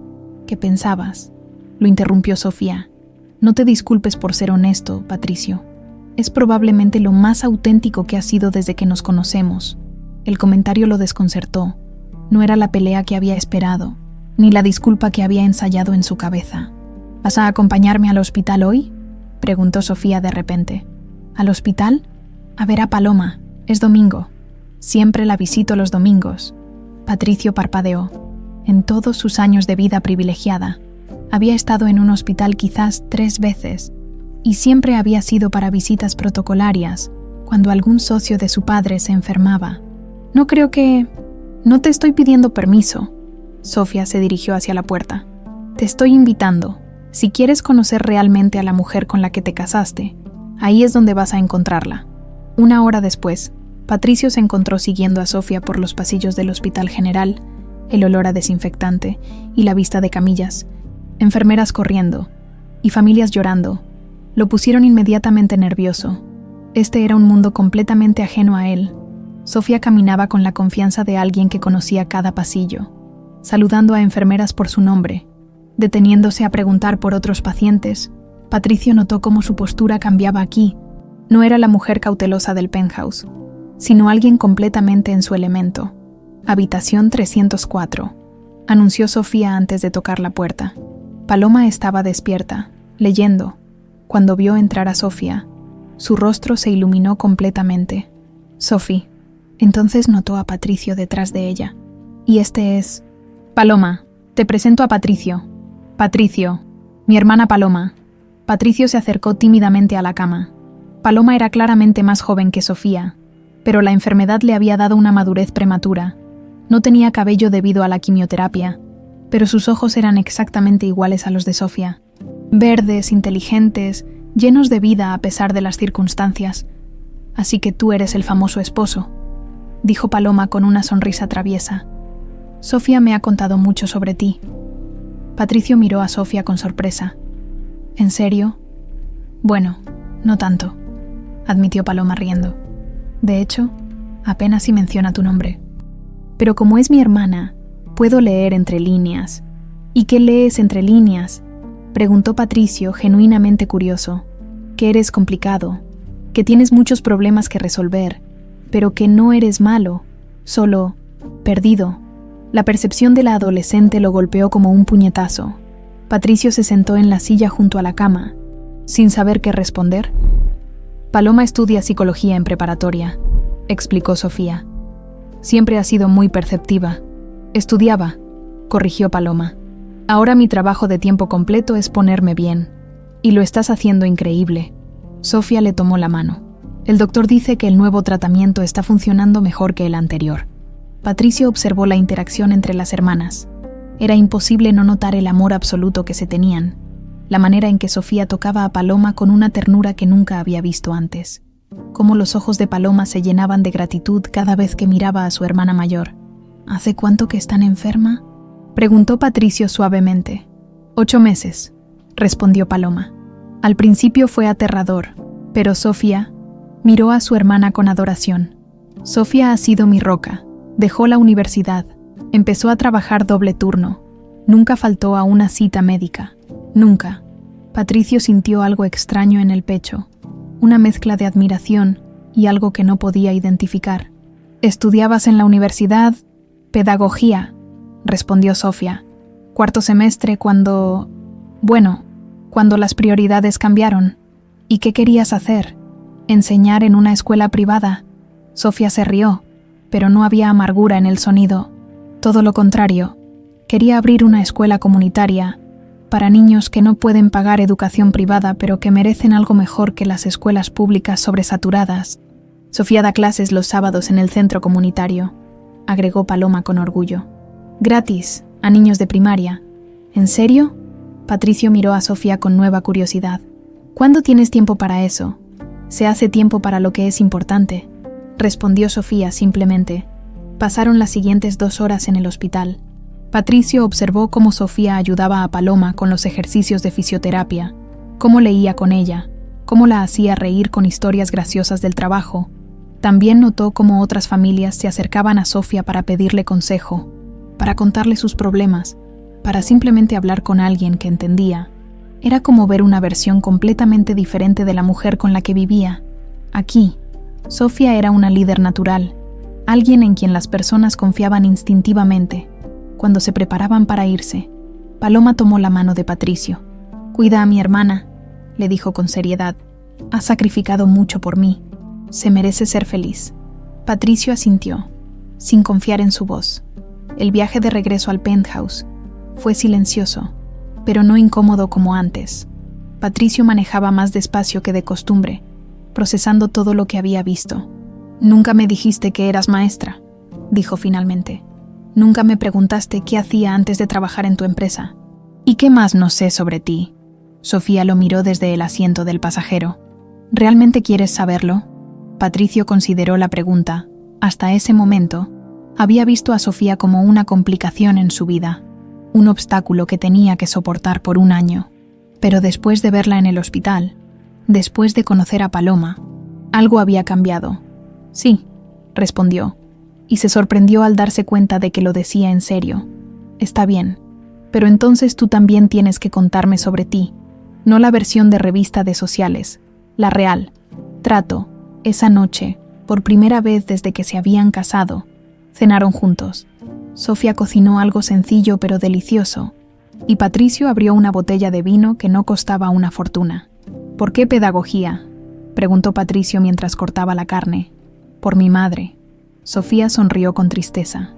pensabas». Lo interrumpió Sofía. «No te disculpes por ser honesto, Patricio. Es probablemente lo más auténtico que has sido desde que nos conocemos». El comentario lo desconcertó. No era la pelea que había esperado, ni la disculpa que había ensayado en su cabeza. «¿Vas a acompañarme al hospital hoy?», preguntó Sofía de repente. «¿Al hospital? A ver a Paloma. Es domingo. Siempre la visito los domingos». Patricio parpadeó. En todos sus años de vida privilegiada, había estado en un hospital quizás 3 veces, y siempre había sido para visitas protocolarias, cuando algún socio de su padre se enfermaba. «No creo que... No te estoy pidiendo permiso». Sofía se dirigió hacia la puerta. «Te estoy invitando. Si quieres conocer realmente a la mujer con la que te casaste, ahí es donde vas a encontrarla». 1 hora después, Patricio se encontró siguiendo a Sofía por los pasillos del Hospital General, el olor a desinfectante y la vista de camillas, enfermeras corriendo y familias llorando. Lo pusieron inmediatamente nervioso. Este era un mundo completamente ajeno a él. Sofía caminaba con la confianza de alguien que conocía cada pasillo, saludando a enfermeras por su nombre, deteniéndose a preguntar por otros pacientes. Patricio notó cómo su postura cambiaba aquí. No era la mujer cautelosa del penthouse, sino alguien completamente en su elemento. «Habitación 304», anunció Sofía antes de tocar la puerta. Paloma estaba despierta, leyendo. Cuando vio entrar a Sofía, su rostro se iluminó completamente. «Sophie». Entonces notó a Patricio detrás de ella. «Y este es...» «Paloma, te presento a Patricio». «Patricio, mi hermana Paloma». Patricio se acercó tímidamente a la cama. Paloma era claramente más joven que Sofía, pero la enfermedad le había dado una madurez prematura. No tenía cabello debido a la quimioterapia, pero sus ojos eran exactamente iguales a los de Sofía. Verdes, inteligentes, llenos de vida a pesar de las circunstancias. «Así que tú eres el famoso esposo», dijo Paloma con una sonrisa traviesa. Sofía me ha contado mucho sobre ti. Patricio miró a Sofía con sorpresa. ¿En serio? Bueno, no tanto, admitió Paloma riendo. De hecho, apenas si menciona tu nombre. Pero como es mi hermana, puedo leer entre líneas. ¿Y qué lees entre líneas?, preguntó Patricio, genuinamente curioso. Que eres complicado, que tienes muchos problemas que resolver, pero que no eres malo, solo perdido. La percepción de la adolescente lo golpeó como un puñetazo. Patricio se sentó en la silla junto a la cama, sin saber qué responder. Paloma estudia psicología en preparatoria, explicó Sofía. Siempre ha sido muy perceptiva. Estudiaba, corrigió Paloma. Ahora mi trabajo de tiempo completo es ponerme bien. Y lo estás haciendo increíble. Sofía le tomó la mano. El doctor dice que el nuevo tratamiento está funcionando mejor que el anterior. Patricio observó la interacción entre las hermanas. Era imposible no notar el amor absoluto que se tenían, la manera en que Sofía tocaba a Paloma con una ternura que nunca había visto antes. Cómo los ojos de Paloma se llenaban de gratitud cada vez que miraba a su hermana mayor. ¿Hace cuánto que están enferma?, preguntó Patricio suavemente. 8 meses, respondió Paloma. Al principio fue aterrador, pero Sofía miró a su hermana con adoración. Sofía ha sido mi roca. Dejó la universidad, empezó a trabajar doble turno. Nunca faltó a una cita médica. Nunca. Patricio sintió algo extraño en el pecho, una mezcla de admiración y algo que no podía identificar. ¿Estudiabas en la universidad? Pedagogía, respondió Sofía. 4º semestre cuando las prioridades cambiaron. ¿Y qué querías hacer? ¿Enseñar en una escuela privada? Sofía se rió, pero no había amargura en el sonido. Todo lo contrario. Quería abrir una escuela comunitaria para niños que no pueden pagar educación privada, pero que merecen algo mejor que las escuelas públicas sobresaturadas. Sofía da clases los sábados en el centro comunitario, agregó Paloma con orgullo. Gratis, a niños de primaria. ¿En serio? Patricio miró a Sofía con nueva curiosidad. ¿Cuándo tienes tiempo para eso? Se hace tiempo para lo que es importante, respondió Sofía simplemente. Pasaron las siguientes 2 horas en el hospital. Patricio observó cómo Sofía ayudaba a Paloma con los ejercicios de fisioterapia, cómo leía con ella, cómo la hacía reír con historias graciosas del trabajo. También notó cómo otras familias se acercaban a Sofía para pedirle consejo, para contarle sus problemas, para simplemente hablar con alguien que entendía. Era como ver una versión completamente diferente de la mujer con la que vivía. Aquí, Sofía era una líder natural, alguien en quien las personas confiaban instintivamente. Cuando se preparaban para irse, Paloma tomó la mano de Patricio. «Cuida a mi hermana», le dijo con seriedad. «Ha sacrificado mucho por mí. Se merece ser feliz». Patricio asintió, sin confiar en su voz. El viaje de regreso al penthouse fue silencioso, pero no incómodo como antes. Patricio manejaba más despacio que de costumbre, procesando todo lo que había visto. «Nunca me dijiste que eras maestra», dijo finalmente. «Nunca me preguntaste qué hacía antes de trabajar en tu empresa. ¿Y qué más no sé sobre ti?» Sofía lo miró desde el asiento del pasajero. «¿Realmente quieres saberlo?» Patricio consideró la pregunta. Hasta ese momento, había visto a Sofía como una complicación en su vida, un obstáculo que tenía que soportar por 1 año. Pero después de verla en el hospital, después de conocer a Paloma, algo había cambiado. «Sí», respondió, y se sorprendió al darse cuenta de que lo decía en serio. «Está bien, pero entonces tú también tienes que contarme sobre ti, no la versión de revista de sociales, la real. Trato, esa noche, por primera vez desde que se habían casado, cenaron juntos. Sofía cocinó algo sencillo pero delicioso, y Patricio abrió una botella de vino que no costaba una fortuna. «¿Por qué pedagogía?», preguntó Patricio mientras cortaba la carne. «Por mi madre». Sofía sonrió con tristeza.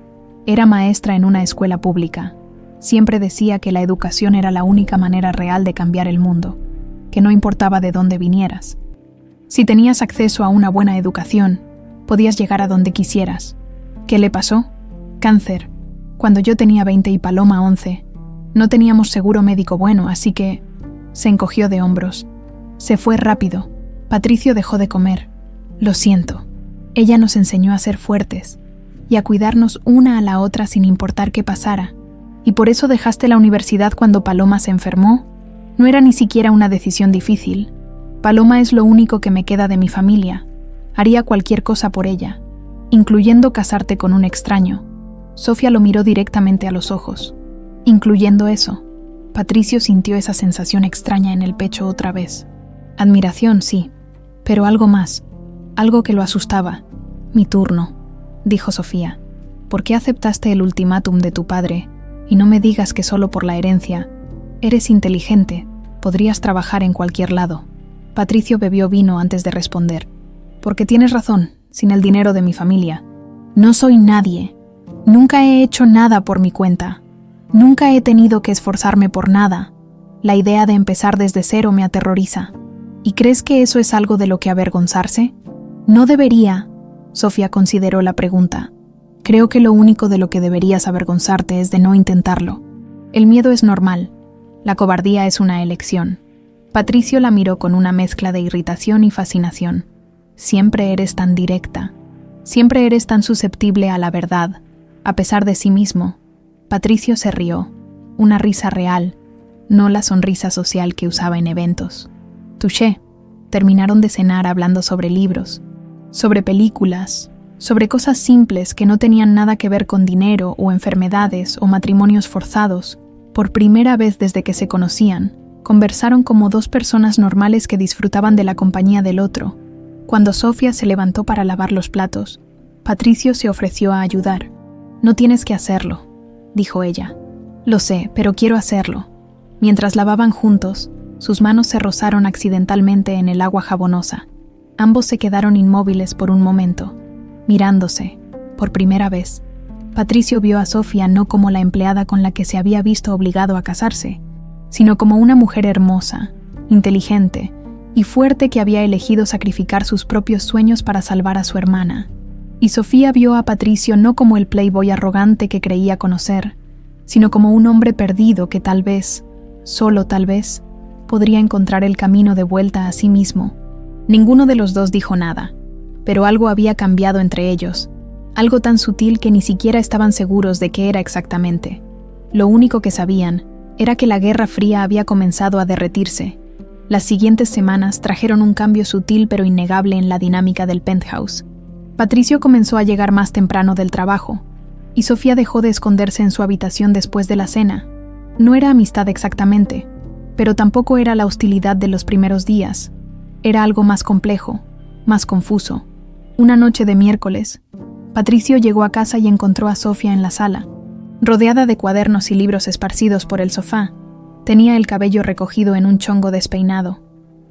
Era maestra en una escuela pública. Siempre decía que la educación era la única manera real de cambiar el mundo, que no importaba de dónde vinieras. Si tenías acceso a una buena educación, podías llegar a donde quisieras. ¿Qué le pasó? Cáncer. Cuando yo tenía 20 y Paloma 11, no teníamos seguro médico bueno, así que... Se encogió de hombros. Se fue rápido. Patricio dejó de comer. Lo siento. Ella nos enseñó a ser fuertes. y a cuidarnos una a la otra sin importar qué pasara. ¿Y por eso dejaste la universidad cuando Paloma se enfermó? No era ni siquiera una decisión difícil. Paloma es lo único que me queda de mi familia. Haría cualquier cosa por ella, incluyendo casarte con un extraño. Sofía lo miró directamente a los ojos. Incluyendo eso. Patricio sintió esa sensación extraña en el pecho otra vez. Admiración, sí, pero algo más, algo que lo asustaba. Mi turno, dijo Sofía. ¿Por qué aceptaste el ultimátum de tu padre? Y no me digas que solo por la herencia. Eres inteligente, podrías trabajar en cualquier lado. Patricio bebió vino antes de responder. Porque tienes razón, sin el dinero de mi familia. No soy nadie. Nunca he hecho nada por mi cuenta. Nunca he tenido que esforzarme por nada. La idea de empezar desde cero me aterroriza. ¿Y crees que eso es algo de lo que avergonzarse? No debería. Sofía consideró la pregunta. Creo que lo único de lo que deberías avergonzarte es de no intentarlo. El miedo es normal. La cobardía es una elección. Patricio la miró con una mezcla de irritación y fascinación. Siempre eres tan directa. Siempre eres tan susceptible a la verdad, a pesar de sí mismo. Patricio se rió. Una risa real, no la sonrisa social que usaba en eventos. Touché. Terminaron de cenar hablando sobre libros, sobre películas, sobre cosas simples que no tenían nada que ver con dinero o enfermedades o matrimonios forzados. Por primera vez desde que se conocían, conversaron como dos personas normales que disfrutaban de la compañía del otro. Cuando Sofía se levantó para lavar los platos, Patricio se ofreció a ayudar. No tienes que hacerlo, dijo ella. Lo sé, pero quiero hacerlo. Mientras lavaban juntos, sus manos se rozaron accidentalmente en el agua jabonosa. Ambos se quedaron inmóviles por un momento, mirándose, por primera vez. Patricio vio a Sofía no como la empleada con la que se había visto obligado a casarse, sino como una mujer hermosa, inteligente y fuerte que había elegido sacrificar sus propios sueños para salvar a su hermana. Y Sofía vio a Patricio no como el playboy arrogante que creía conocer, sino como un hombre perdido que tal vez, solo tal vez, podría encontrar el camino de vuelta a sí mismo. Ninguno de los dos dijo nada, pero algo había cambiado entre ellos, algo tan sutil que ni siquiera estaban seguros de qué era exactamente. Lo único que sabían era que la Guerra Fría había comenzado a derretirse. Las siguientes semanas trajeron un cambio sutil pero innegable en la dinámica del penthouse. Patricio comenzó a llegar más temprano del trabajo, y Sofía dejó de esconderse en su habitación después de la cena. No era amistad exactamente, pero tampoco era la hostilidad de los primeros días. Era algo más complejo, más confuso. Una noche de miércoles, Patricio llegó a casa y encontró a Sofía en la sala, rodeada de cuadernos y libros esparcidos por el sofá. Tenía el cabello recogido en un chongo despeinado,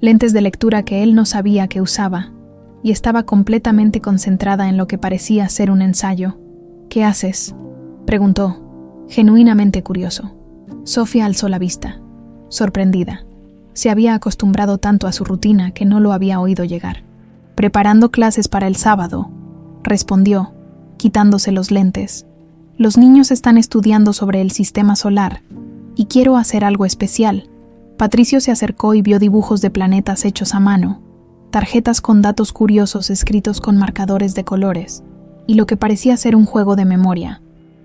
lentes de lectura que él no sabía que usaba, y estaba completamente concentrada en lo que parecía ser un ensayo. ¿Qué haces?, preguntó, genuinamente curioso. Sofía alzó la vista, sorprendida. Se había acostumbrado tanto a su rutina que no lo había oído llegar. Preparando clases para el sábado, respondió, quitándose los lentes. Los niños están estudiando sobre el sistema solar, y quiero hacer algo especial. Patricio se acercó y vio dibujos de planetas hechos a mano, tarjetas con datos curiosos escritos con marcadores de colores, y lo que parecía ser un juego de memoria.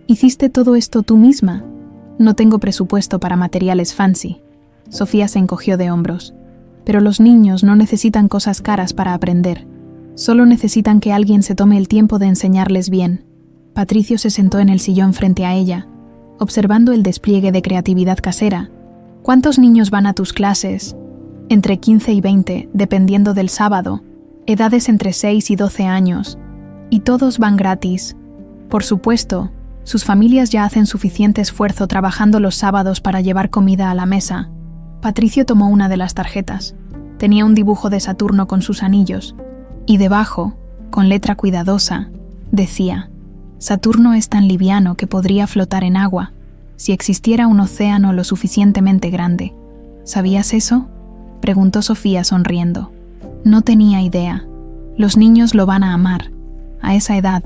¿Hiciste todo esto tú misma? No tengo presupuesto para materiales fancy. Sofía se encogió de hombros. Pero los niños no necesitan cosas caras para aprender. Solo necesitan que alguien se tome el tiempo de enseñarles bien. Patricio se sentó en el sillón frente a ella, observando el despliegue de creatividad casera. ¿Cuántos niños van a tus clases? Entre 15 y 20, dependiendo del sábado. Edades entre 6 y 12 años. Y todos van gratis. Por supuesto, sus familias ya hacen suficiente esfuerzo trabajando los sábados para llevar comida a la mesa. Patricio tomó una de las tarjetas. Tenía un dibujo de Saturno con sus anillos. Y debajo, con letra cuidadosa, decía: Saturno es tan liviano que podría flotar en agua, si existiera un océano lo suficientemente grande. ¿Sabías eso?, preguntó Sofía sonriendo. No tenía idea. Los niños lo van a amar. A esa edad,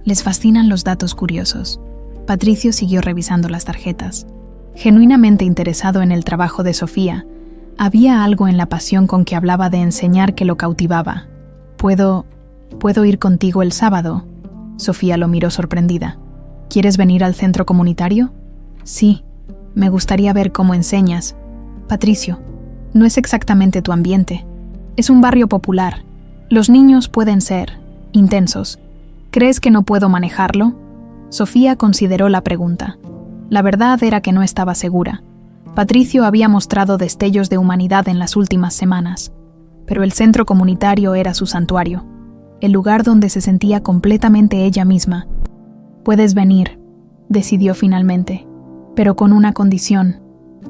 les fascinan los datos curiosos. Patricio siguió revisando las tarjetas. Genuinamente interesado en el trabajo de Sofía, había algo en la pasión con que hablaba de enseñar que lo cautivaba. ¿Puedo ir contigo el sábado?, Sofía lo miró sorprendida. ¿Quieres venir al centro comunitario? Sí, me gustaría ver cómo enseñas. Patricio, no es exactamente tu ambiente. Es un barrio popular. Los niños pueden ser intensos. ¿Crees que no puedo manejarlo? Sofía consideró la pregunta. La verdad era que no estaba segura. Patricio había mostrado destellos de humanidad en las últimas semanas, pero el centro comunitario era su santuario, el lugar donde se sentía completamente ella misma. Puedes venir, decidió finalmente, pero con una condición.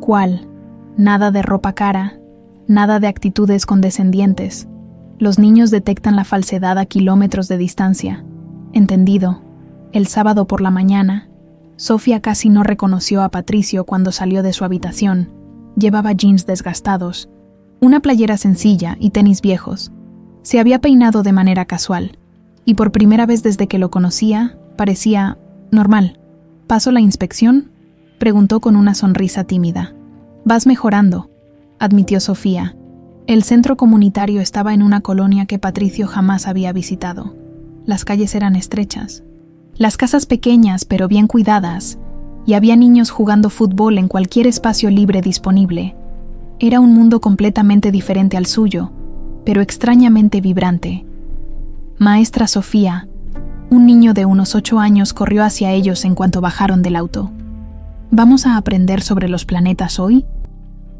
¿Cuál? Nada de ropa cara, nada de actitudes condescendientes. Los niños detectan la falsedad a kilómetros de distancia. Entendido. El sábado por la mañana, Sofía casi no reconoció a Patricio cuando salió de su habitación. Llevaba jeans desgastados, una playera sencilla y tenis viejos. Se había peinado de manera casual, y por primera vez desde que lo conocía, parecía normal. ¿Paso la inspección?, preguntó con una sonrisa tímida. Vas mejorando, admitió Sofía. El centro comunitario estaba en una colonia que Patricio jamás había visitado. Las calles eran estrechas, las casas pequeñas pero bien cuidadas, y había niños jugando fútbol en cualquier espacio libre disponible. Era un mundo completamente diferente al suyo, pero extrañamente vibrante. Maestra Sofía, un niño de unos 8 años corrió hacia ellos en cuanto bajaron del auto. ¿Vamos a aprender sobre los planetas hoy?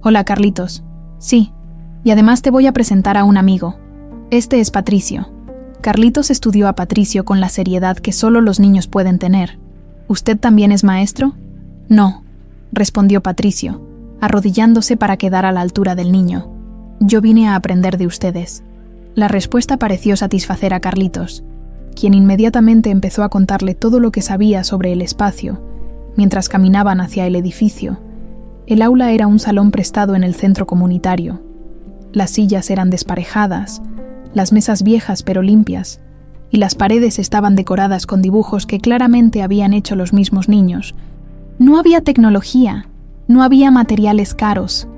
Hola, Carlitos. Sí, y además te voy a presentar a un amigo. Este es Patricio. Carlitos estudió a Patricio con la seriedad que solo los niños pueden tener. ¿Usted también es maestro? No, respondió Patricio, arrodillándose para quedar a la altura del niño. Yo vine a aprender de ustedes. La respuesta pareció satisfacer a Carlitos, quien inmediatamente empezó a contarle todo lo que sabía sobre el espacio, mientras caminaban hacia el edificio. El aula era un salón prestado en el centro comunitario. Las sillas eran desparejadas, las mesas viejas pero limpias, y las paredes estaban decoradas con dibujos que claramente habían hecho los mismos niños. No había tecnología, no había materiales caros,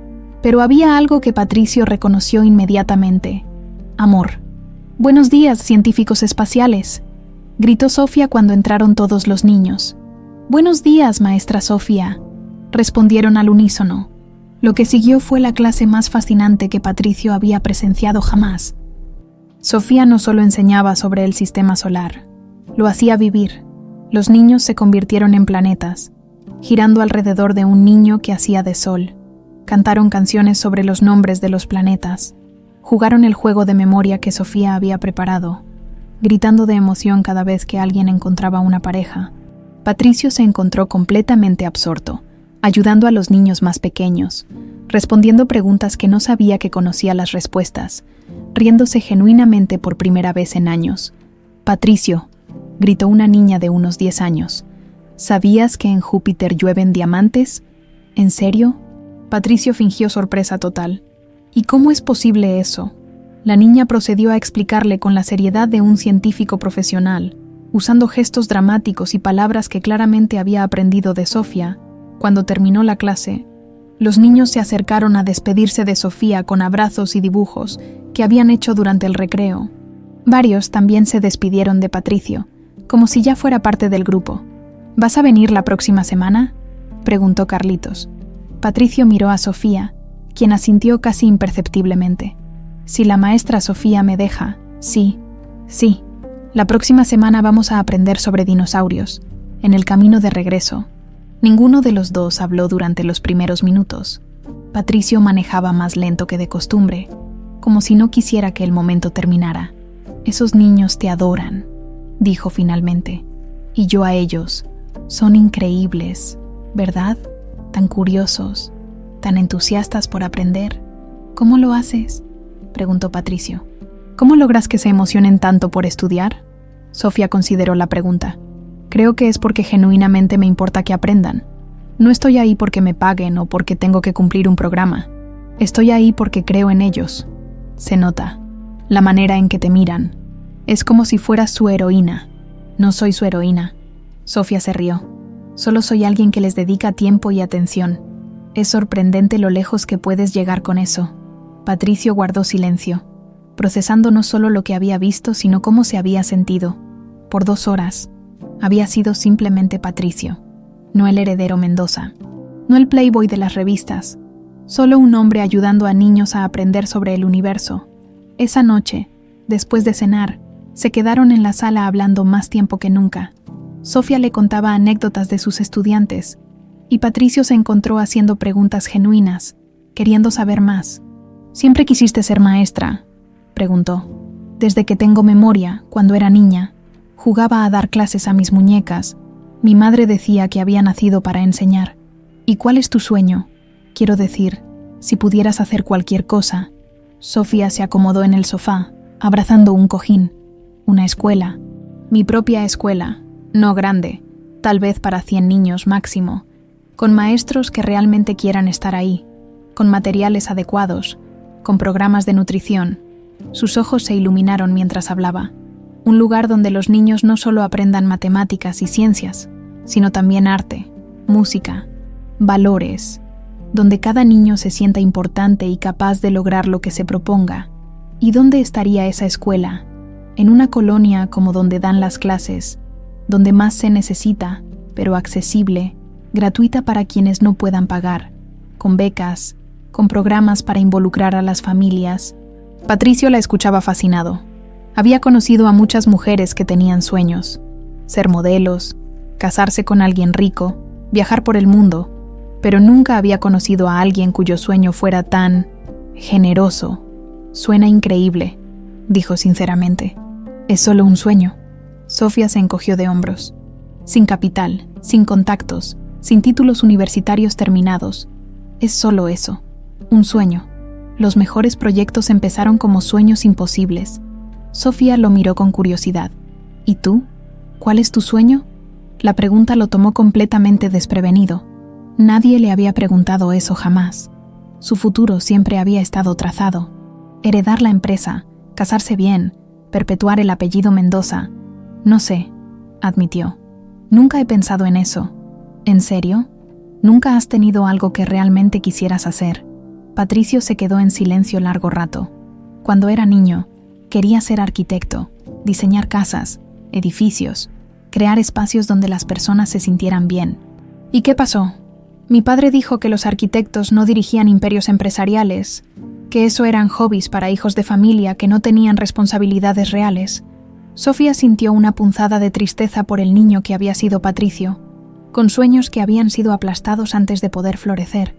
pero había algo que Patricio reconoció inmediatamente: amor. «Buenos días, científicos espaciales», gritó Sofía cuando entraron todos los niños. «Buenos días, maestra Sofía», respondieron al unísono. Lo que siguió fue la clase más fascinante que Patricio había presenciado jamás. Sofía no solo enseñaba sobre el sistema solar, lo hacía vivir. Los niños se convirtieron en planetas, girando alrededor de un niño que hacía de sol. Cantaron canciones sobre los nombres de los planetas. Jugaron el juego de memoria que Sofía había preparado, gritando de emoción cada vez que alguien encontraba una pareja. Patricio se encontró completamente absorto, ayudando a los niños más pequeños, respondiendo preguntas que no sabía que conocía las respuestas, riéndose genuinamente por primera vez en años. «Patricio», gritó una niña de unos 10 años, «¿sabías que en Júpiter llueven diamantes? ¿En serio?». Patricio fingió sorpresa total. «¿Y cómo es posible eso?». La niña procedió a explicarle con la seriedad de un científico profesional, usando gestos dramáticos y palabras que claramente había aprendido de Sofía. Cuando terminó la clase, los niños se acercaron a despedirse de Sofía con abrazos y dibujos que habían hecho durante el recreo. Varios también se despidieron de Patricio, como si ya fuera parte del grupo. «¿Vas a venir la próxima semana?», preguntó Carlitos. Patricio miró a Sofía, quien asintió casi imperceptiblemente. «Si la maestra Sofía me deja, sí. La próxima semana vamos a aprender sobre dinosaurios, en el camino de regreso». Ninguno de los dos habló durante los primeros minutos. Patricio manejaba más lento que de costumbre, como si no quisiera que el momento terminara. «Esos niños te adoran», dijo finalmente, «y yo a ellos. Son increíbles, ¿verdad? Tan curiosos, tan entusiastas por aprender». «¿Cómo lo haces?», preguntó Patricio. «¿Cómo logras que se emocionen tanto por estudiar?». Sofía consideró la pregunta. «Creo que es porque genuinamente me importa que aprendan. No estoy ahí porque me paguen o porque tengo que cumplir un programa. Estoy ahí porque creo en ellos. Se nota. La manera en que te miran. Es como si fueras su heroína». «No soy su heroína». Sofía se rió. «Solo soy alguien que les dedica tiempo y atención. Es sorprendente lo lejos que puedes llegar con eso». Patricio guardó silencio, procesando no solo lo que había visto, sino cómo se había sentido. por 2 horas, había sido simplemente Patricio, no el heredero Mendoza, no el playboy de las revistas, solo un hombre ayudando a niños a aprender sobre el universo. Esa noche, después de cenar, se quedaron en la sala hablando más tiempo que nunca. Sofía le contaba anécdotas de sus estudiantes, y Patricio se encontró haciendo preguntas genuinas, queriendo saber más. «¿Siempre quisiste ser maestra?», preguntó. «Desde que tengo memoria, cuando era niña, jugaba a dar clases a mis muñecas. Mi madre decía que había nacido para enseñar. ¿Y cuál es tu sueño? Quiero decir, si pudieras hacer cualquier cosa». Sofía se acomodó en el sofá, abrazando un cojín. «Una escuela. Mi propia escuela. No grande, tal vez para 100 niños máximo, con maestros que realmente quieran estar ahí, con materiales adecuados, con programas de nutrición». Sus ojos se iluminaron mientras hablaba. Un lugar donde los niños no solo aprendan matemáticas y ciencias, sino también arte, música, valores, donde cada niño se sienta importante y capaz de lograr lo que se proponga. ¿Y dónde estaría esa escuela? En una colonia como donde dan las clases, donde más se necesita, pero accesible, gratuita para quienes no puedan pagar, con becas, con programas para involucrar a las familias. Patricio la escuchaba fascinado. Había conocido a muchas mujeres que tenían sueños: ser modelos, casarse con alguien rico, viajar por el mundo, pero nunca había conocido a alguien cuyo sueño fuera tan generoso. «Suena increíble», dijo sinceramente. «Es solo un sueño». Sofía se encogió de hombros. «Sin capital, sin contactos, sin títulos universitarios terminados. Es solo eso, un sueño. Los mejores proyectos empezaron como sueños imposibles». Sofía lo miró con curiosidad. «¿Y tú? ¿Cuál es tu sueño?». La pregunta lo tomó completamente desprevenido. Nadie le había preguntado eso jamás. Su futuro siempre había estado trazado. Heredar la empresa, casarse bien, perpetuar el apellido Mendoza. «No sé», admitió. «Nunca he pensado en eso». «¿En serio? ¿Nunca has tenido algo que realmente quisieras hacer?». Patricio se quedó en silencio largo rato. Cuando era niño, quería ser arquitecto, diseñar casas, edificios, crear espacios donde las personas se sintieran bien. «¿Y qué pasó?». «Mi padre dijo que los arquitectos no dirigían imperios empresariales, que eso eran hobbies para hijos de familia que no tenían responsabilidades reales». Sofía sintió una punzada de tristeza por el niño que había sido Patricio, con sueños que habían sido aplastados antes de poder florecer.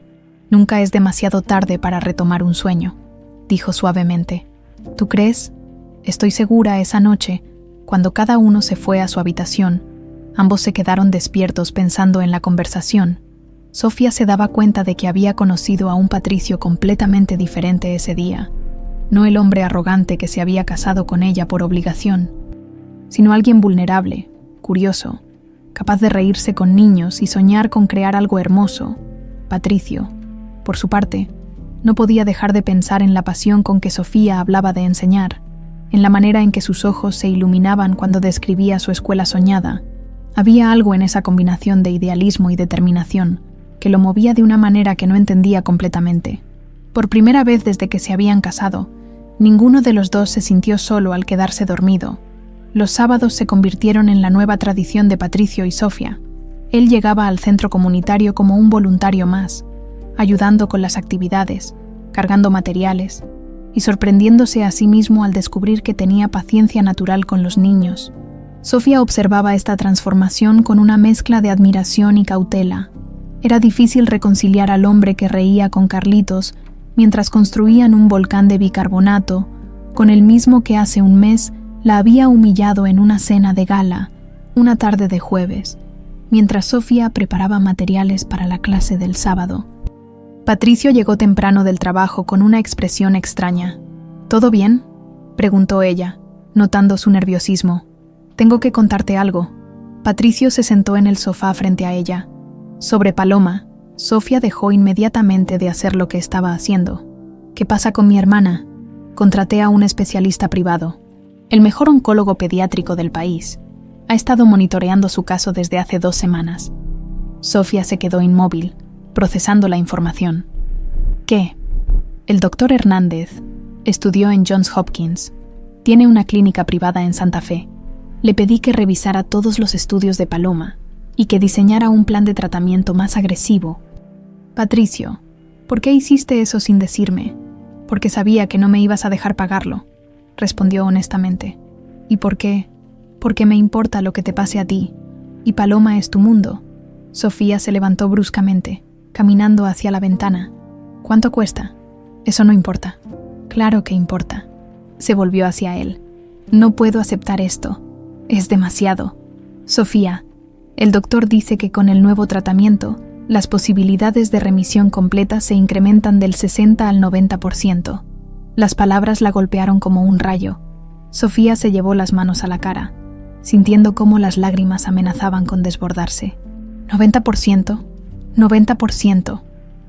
«Nunca es demasiado tarde para retomar un sueño», dijo suavemente. «¿Tú crees?». Estoy segura, esa noche, cuando cada uno se fue a su habitación, ambos se quedaron despiertos pensando en la conversación. Sofía se daba cuenta de que había conocido a un Patricio completamente diferente ese día. No el hombre arrogante que se había casado con ella por obligación, sino alguien vulnerable, curioso, capaz de reírse con niños y soñar con crear algo hermoso. Patricio, por su parte, no podía dejar de pensar en la pasión con que Sofía hablaba de enseñar, en la manera en que sus ojos se iluminaban cuando describía su escuela soñada. Había algo en esa combinación de idealismo y determinación que lo movía de una manera que no entendía completamente. Por primera vez desde que se habían casado, ninguno de los dos se sintió solo al quedarse dormido. Los sábados se convirtieron en la nueva tradición de Patricio y Sofía. Él llegaba al centro comunitario como un voluntario más, ayudando con las actividades, cargando materiales y sorprendiéndose a sí mismo al descubrir que tenía paciencia natural con los niños. Sofía observaba esta transformación con una mezcla de admiración y cautela. Era difícil reconciliar al hombre que reía con Carlitos mientras construían un volcán de bicarbonato, con el mismo que hace un mes la había humillado en una cena de gala, una tarde de jueves, mientras Sofía preparaba materiales para la clase del sábado. Patricio llegó temprano del trabajo con una expresión extraña. «¿Todo bien?», preguntó ella, notando su nerviosismo. «Tengo que contarte algo». Patricio se sentó en el sofá frente a ella. Sobre Paloma, Sofía dejó inmediatamente de hacer lo que estaba haciendo. «¿Qué pasa con mi hermana?». «Contraté a un especialista privado, el mejor oncólogo pediátrico del país. Ha estado monitoreando su caso desde hace 2 semanas». Sofía se quedó inmóvil, procesando la información. «¿Qué?». «El doctor Hernández estudió en Johns Hopkins. Tiene una clínica privada en Santa Fe. Le pedí que revisara todos los estudios de Paloma y que diseñara un plan de tratamiento más agresivo. Patricio, ¿por qué hiciste eso sin decirme? Porque sabía que no me ibas a dejar pagarlo, respondió honestamente. ¿Y por qué? Porque me importa lo que te pase a ti, y Paloma es tu mundo. Sofía se levantó bruscamente, caminando hacia la ventana. ¿Cuánto cuesta? Eso no importa. Claro que importa. Se volvió hacia él. No puedo aceptar esto. Es demasiado. Sofía, el doctor dice que con el nuevo tratamiento, las posibilidades de remisión completa se incrementan del 60 al 90%. Las palabras la golpearon como un rayo. Sofía se llevó las manos a la cara, sintiendo cómo las lágrimas amenazaban con desbordarse. 90%, 90%,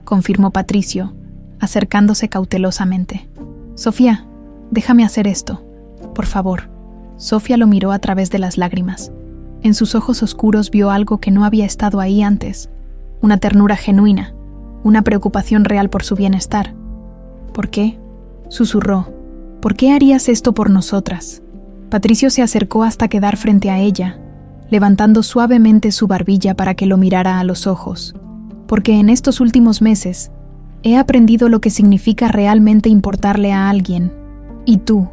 confirmó Patricio, acercándose cautelosamente. Sofía, déjame hacer esto, por favor. Sofía lo miró a través de las lágrimas. En sus ojos oscuros vio algo que no había estado ahí antes, una ternura genuina, una preocupación real por su bienestar. ¿Por qué?, susurró. ¿Por qué harías esto por nosotras? Patricio se acercó hasta quedar frente a ella, levantando suavemente su barbilla para que lo mirara a los ojos. Porque en estos últimos meses he aprendido lo que significa realmente importarle a alguien. Y tú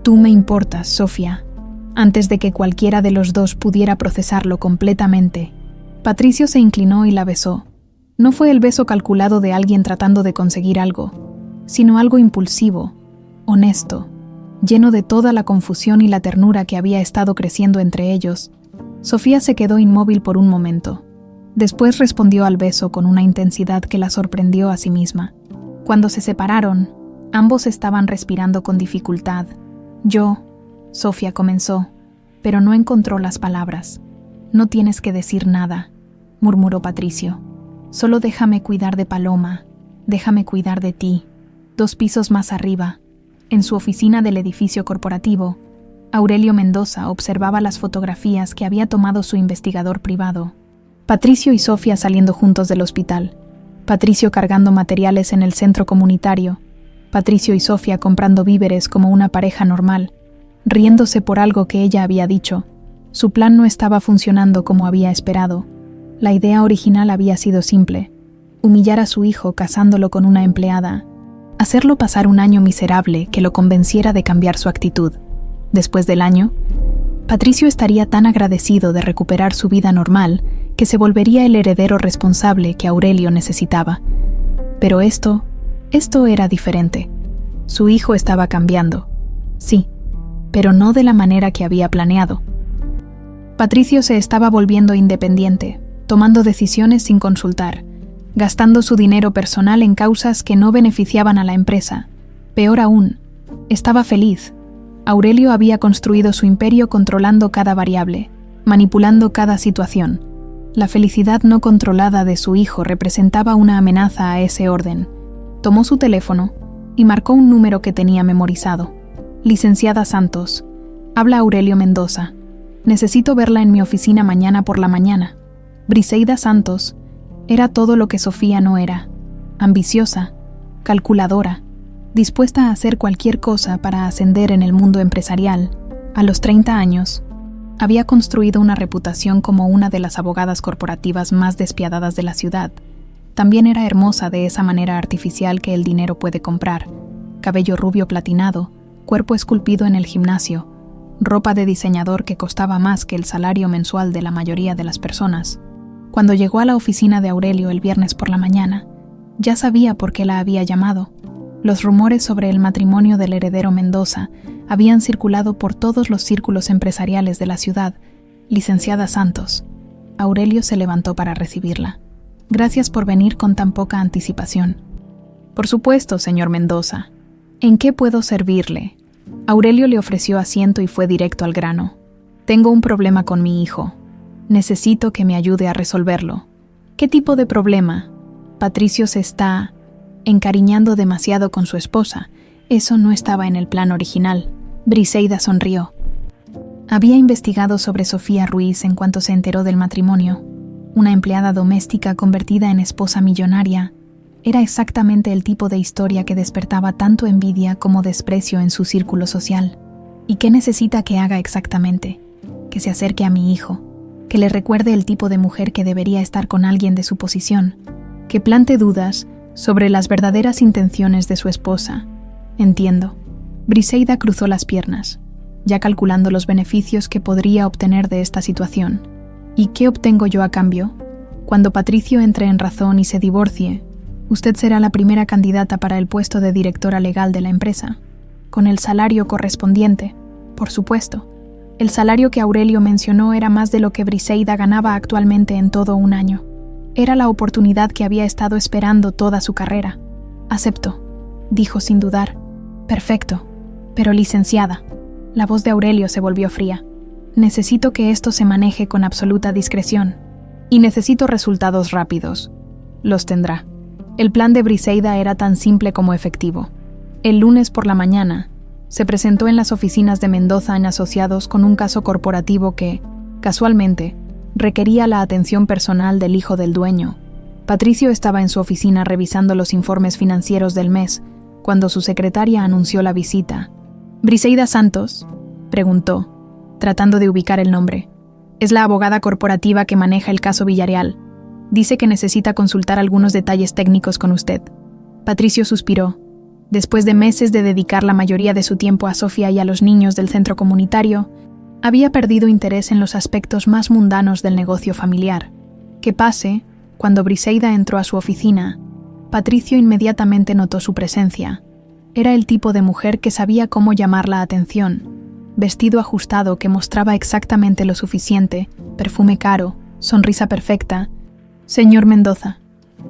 me importas, Sofía. Antes de que cualquiera de los dos pudiera procesarlo completamente, Patricio se inclinó y la besó. No fue el beso calculado de alguien tratando de conseguir algo, sino algo impulsivo, honesto, lleno de toda la confusión y la ternura que había estado creciendo entre ellos. Sofía se quedó inmóvil por un momento. Después respondió al beso con una intensidad que la sorprendió a sí misma. Cuando se separaron, ambos estaban respirando con dificultad. Sofía comenzó, pero no encontró las palabras. No tienes que decir nada, murmuró Patricio. Solo déjame cuidar de Paloma, déjame cuidar de ti. 2 pisos más arriba, en su oficina del edificio corporativo, Aurelio Mendoza observaba las fotografías que había tomado su investigador privado. Patricio y Sofía saliendo juntos del hospital. Patricio cargando materiales en el centro comunitario. Patricio y Sofía comprando víveres como una pareja normal, riéndose por algo que ella había dicho. Su plan no estaba funcionando como había esperado. La idea original había sido simple: humillar a su hijo casándolo con una empleada, hacerlo pasar un año miserable que lo convenciera de cambiar su actitud. Después del año, Patricio estaría tan agradecido de recuperar su vida normal que se volvería el heredero responsable que Aurelio necesitaba. Pero esto era diferente. Su hijo estaba cambiando. Sí, pero no de la manera que había planeado. Patricio se estaba volviendo independiente, tomando decisiones sin consultar, gastando su dinero personal en causas que no beneficiaban a la empresa. Peor aún, estaba feliz. Aurelio había construido su imperio controlando cada variable, manipulando cada situación. La felicidad no controlada de su hijo representaba una amenaza a ese orden. Tomó su teléfono y marcó un número que tenía memorizado. Licenciada Santos, habla Aurelio Mendoza. Necesito verla en mi oficina mañana por la mañana. Briseida Santos era todo lo que Sofía no era: ambiciosa, calculadora, dispuesta a hacer cualquier cosa para ascender en el mundo empresarial. A los 30 años, había construido una reputación como una de las abogadas corporativas más despiadadas de la ciudad. También era hermosa de esa manera artificial que el dinero puede comprar: cabello rubio platinado, cuerpo esculpido en el gimnasio, ropa de diseñador que costaba más que el salario mensual de la mayoría de las personas. Cuando llegó a la oficina de Aurelio el viernes por la mañana, ya sabía por qué la había llamado. Los rumores sobre el matrimonio del heredero Mendoza habían circulado por todos los círculos empresariales de la ciudad. Licenciada Santos. Aurelio se levantó para recibirla. Gracias por venir con tan poca anticipación. Por supuesto, señor Mendoza. ¿En qué puedo servirle? Aurelio le ofreció asiento y fue directo al grano. Tengo un problema con mi hijo. Necesito que me ayude a resolverlo. ¿Qué tipo de problema? Patricio se está encariñando demasiado con su esposa. Eso no estaba en el plan original. Briseida sonrió. Había investigado sobre Sofía Ruiz en cuanto se enteró del matrimonio. Una empleada doméstica convertida en esposa millonaria. Era exactamente el tipo de historia que despertaba tanto envidia como desprecio en su círculo social. ¿Y qué necesita que haga exactamente? que se acerque a mi hijo, que le recuerde el tipo de mujer que debería estar con alguien de su posición, que plante dudas sobre las verdaderas intenciones de su esposa. Entiendo. Briseida cruzó las piernas, ya calculando los beneficios que podría obtener de esta situación. ¿Y qué obtengo yo a cambio? Cuando Patricio entre en razón y se divorcie, usted será la primera candidata para el puesto de directora legal de la empresa, con el salario correspondiente, por supuesto. El salario que Aurelio mencionó era más de lo que Briseida ganaba actualmente en todo un año. Era la oportunidad que había estado esperando toda su carrera. Acepto, dijo sin dudar. Perfecto, pero licenciada. La voz de Aurelio se volvió fría. Necesito que esto se maneje con absoluta discreción. Y necesito resultados rápidos. Los tendrá. El plan de Briseida era tan simple como efectivo. El lunes por la mañana, se presentó en las oficinas de Mendoza en Asociados con un caso corporativo que, casualmente, requería la atención personal del hijo del dueño. Patricio estaba en su oficina revisando los informes financieros del mes, cuando su secretaria anunció la visita. «¿Briseida Santos?», preguntó, tratando de ubicar el nombre. «Es la abogada corporativa que maneja el caso Villarreal. Dice que necesita consultar algunos detalles técnicos con usted». Patricio suspiró. Después de meses de dedicar la mayoría de su tiempo a Sofía y a los niños del centro comunitario, había perdido interés en los aspectos más mundanos del negocio familiar. Que pase, cuando Briseida entró a su oficina, Patricio inmediatamente notó su presencia. Era el tipo de mujer que sabía cómo llamar la atención. Vestido ajustado que mostraba exactamente lo suficiente, perfume caro, sonrisa perfecta. «Señor Mendoza»,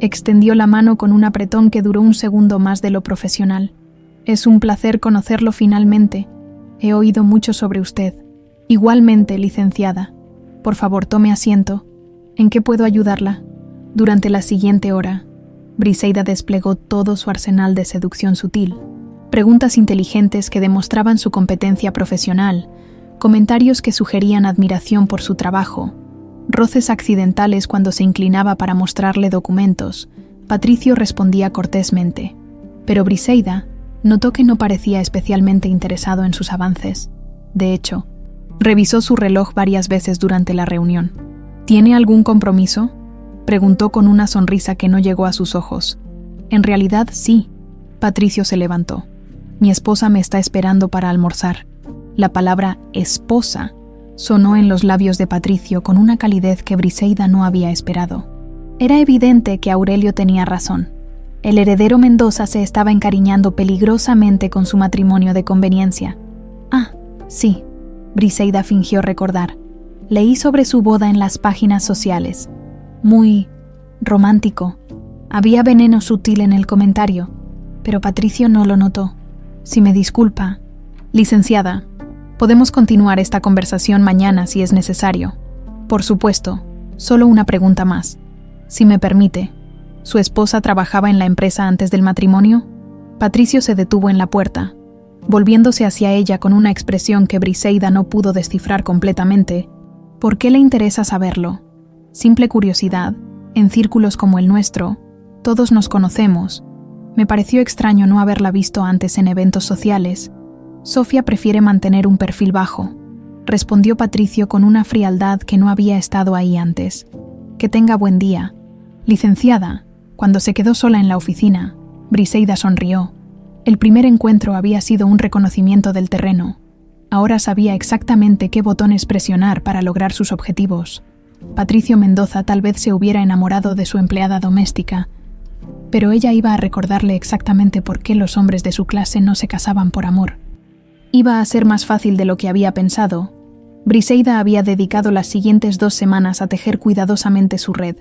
extendió la mano con un apretón que duró un segundo más de lo profesional. «Es un placer conocerlo finalmente. He oído mucho sobre usted». «Igualmente, licenciada. Por favor, tome asiento. ¿En qué puedo ayudarla?» Durante la siguiente hora, Briseida desplegó todo su arsenal de seducción sutil. Preguntas inteligentes que demostraban su competencia profesional, comentarios que sugerían admiración por su trabajo, roces accidentales cuando se inclinaba para mostrarle documentos. Patricio respondía cortésmente, pero Briseida notó que no parecía especialmente interesado en sus avances. De hecho, revisó su reloj varias veces durante la reunión. «¿Tiene algún compromiso?», preguntó con una sonrisa que no llegó a sus ojos. «En realidad, sí». Patricio se levantó. «Mi esposa me está esperando para almorzar». La palabra «esposa» sonó en los labios de Patricio con una calidez que Briseida no había esperado. Era evidente que Aurelio tenía razón. El heredero Mendoza se estaba encariñando peligrosamente con su matrimonio de conveniencia. «Ah, sí», Briseida fingió recordar. «Leí sobre su boda en las páginas sociales. Muy romántico». Había veneno sutil en el comentario, pero Patricio no lo notó. «Si me disculpa, licenciada, podemos continuar esta conversación mañana si es necesario». «Por supuesto, solo una pregunta más. Si me permite, ¿su esposa trabajaba en la empresa antes del matrimonio?». Patricio se detuvo en la puerta, volviéndose hacia ella con una expresión que Briseida no pudo descifrar completamente. «¿Por qué le interesa saberlo?». «Simple curiosidad. En círculos como el nuestro, todos nos conocemos. Me pareció extraño no haberla visto antes en eventos sociales. Sofía prefiere mantener un perfil bajo», respondió Patricio con una frialdad que no había estado ahí antes. «Que tenga buen día». «Licenciada». Cuando se quedó sola en la oficina, Briseida sonrió. El primer encuentro había sido un reconocimiento del terreno. Ahora sabía exactamente qué botones presionar para lograr sus objetivos. Patricio Mendoza tal vez se hubiera enamorado de su empleada doméstica, pero ella iba a recordarle exactamente por qué los hombres de su clase no se casaban por amor. Iba a ser más fácil de lo que había pensado. Briseida había dedicado las siguientes 2 semanas a tejer cuidadosamente su red.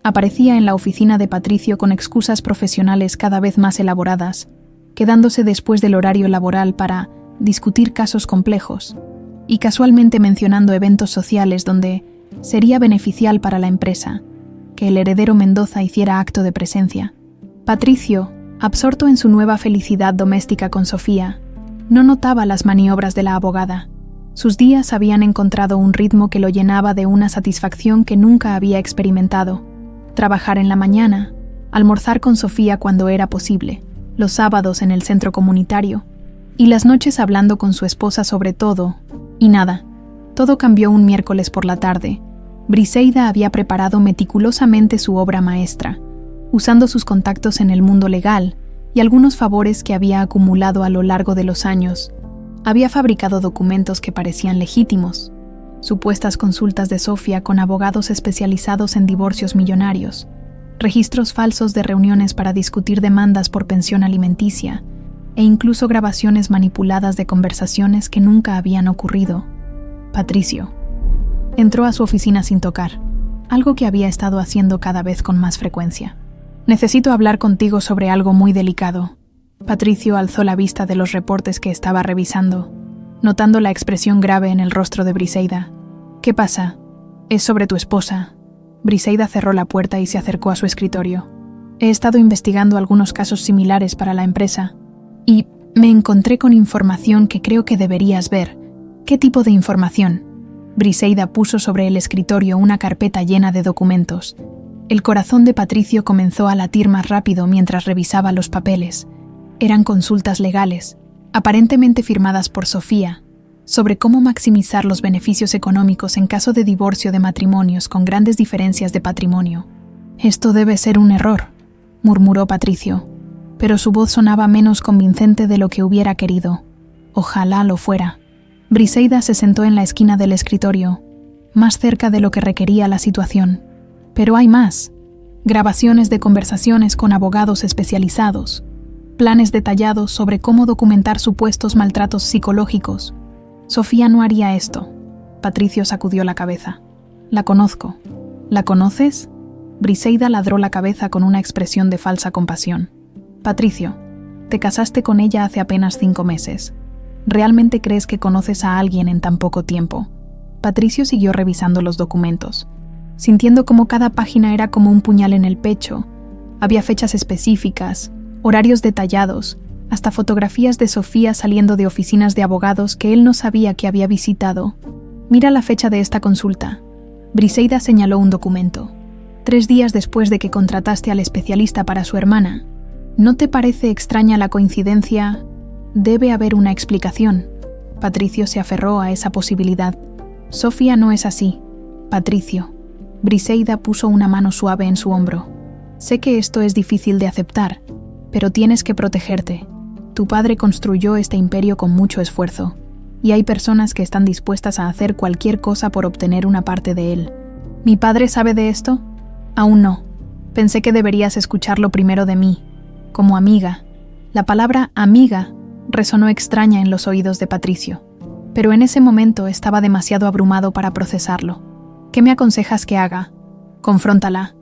Aparecía en la oficina de Patricio con excusas profesionales cada vez más elaboradas, quedándose después del horario laboral para discutir casos complejos, y casualmente mencionando eventos sociales donde sería beneficial para la empresa que el heredero Mendoza hiciera acto de presencia. Patricio, absorto en su nueva felicidad doméstica con Sofía, no notaba las maniobras de la abogada. Sus días habían encontrado un ritmo que lo llenaba de una satisfacción que nunca había experimentado. Trabajar en la mañana, almorzar con Sofía cuando era posible, los sábados en el centro comunitario, y las noches hablando con su esposa sobre todo, y nada. Todo cambió un miércoles por la tarde. Briseida había preparado meticulosamente su obra maestra, usando sus contactos en el mundo legal y algunos favores que había acumulado a lo largo de los años. Había fabricado documentos que parecían legítimos, supuestas consultas de Sofía con abogados especializados en divorcios millonarios, registros falsos de reuniones para discutir demandas por pensión alimenticia, e incluso grabaciones manipuladas de conversaciones que nunca habían ocurrido. Patricio entró a su oficina sin tocar, algo que había estado haciendo cada vez con más frecuencia. «Necesito hablar contigo sobre algo muy delicado». Patricio alzó la vista de los reportes que estaba revisando, notando la expresión grave en el rostro de Briseida. «¿Qué pasa? Es sobre tu esposa». Briseida cerró la puerta y se acercó a su escritorio. «He estado investigando algunos casos similares para la empresa y me encontré con información que creo que deberías ver». «¿Qué tipo de información?» Briseida puso sobre el escritorio una carpeta llena de documentos. El corazón de Patricio comenzó a latir más rápido mientras revisaba los papeles. Eran consultas legales, aparentemente firmadas por Sofía, sobre cómo maximizar los beneficios económicos en caso de divorcio de matrimonios con grandes diferencias de patrimonio. «Esto debe ser un error», murmuró Patricio, pero su voz sonaba menos convincente de lo que hubiera querido. «Ojalá lo fuera». Briseida se sentó en la esquina del escritorio, más cerca de lo que requería la situación. «Pero hay más. Grabaciones de conversaciones con abogados especializados, planes detallados sobre cómo documentar supuestos maltratos psicológicos. Sofía no haría esto». Patricio sacudió la cabeza. «La conozco». «¿La conoces?» Briseida ladró la cabeza con una expresión de falsa compasión. «Patricio, te casaste con ella hace apenas 5 meses. ¿Realmente crees que conoces a alguien en tan poco tiempo?» Patricio siguió revisando los documentos, sintiendo como cada página era como un puñal en el pecho. Había fechas específicas, horarios detallados, hasta fotografías de Sofía saliendo de oficinas de abogados que él no sabía que había visitado. «Mira la fecha de esta consulta». Briseida señaló un documento. «3 días después de que contrataste al especialista para su hermana. ¿No te parece extraña la coincidencia? Debe haber una explicación». Patricio se aferró a esa posibilidad. «Sofía no es así, Patricio». Briseida puso una mano suave en su hombro. «Sé que esto es difícil de aceptar, pero tienes que protegerte. Tu padre construyó este imperio con mucho esfuerzo, y hay personas que están dispuestas a hacer cualquier cosa por obtener una parte de él. ¿Mi padre sabe de esto? Aún no. Pensé que deberías escucharlo primero de mí, como amiga». La palabra amiga resonó extraña en los oídos de Patricio, pero en ese momento estaba demasiado abrumado para procesarlo. «¿Qué me aconsejas que haga?» «Confróntala.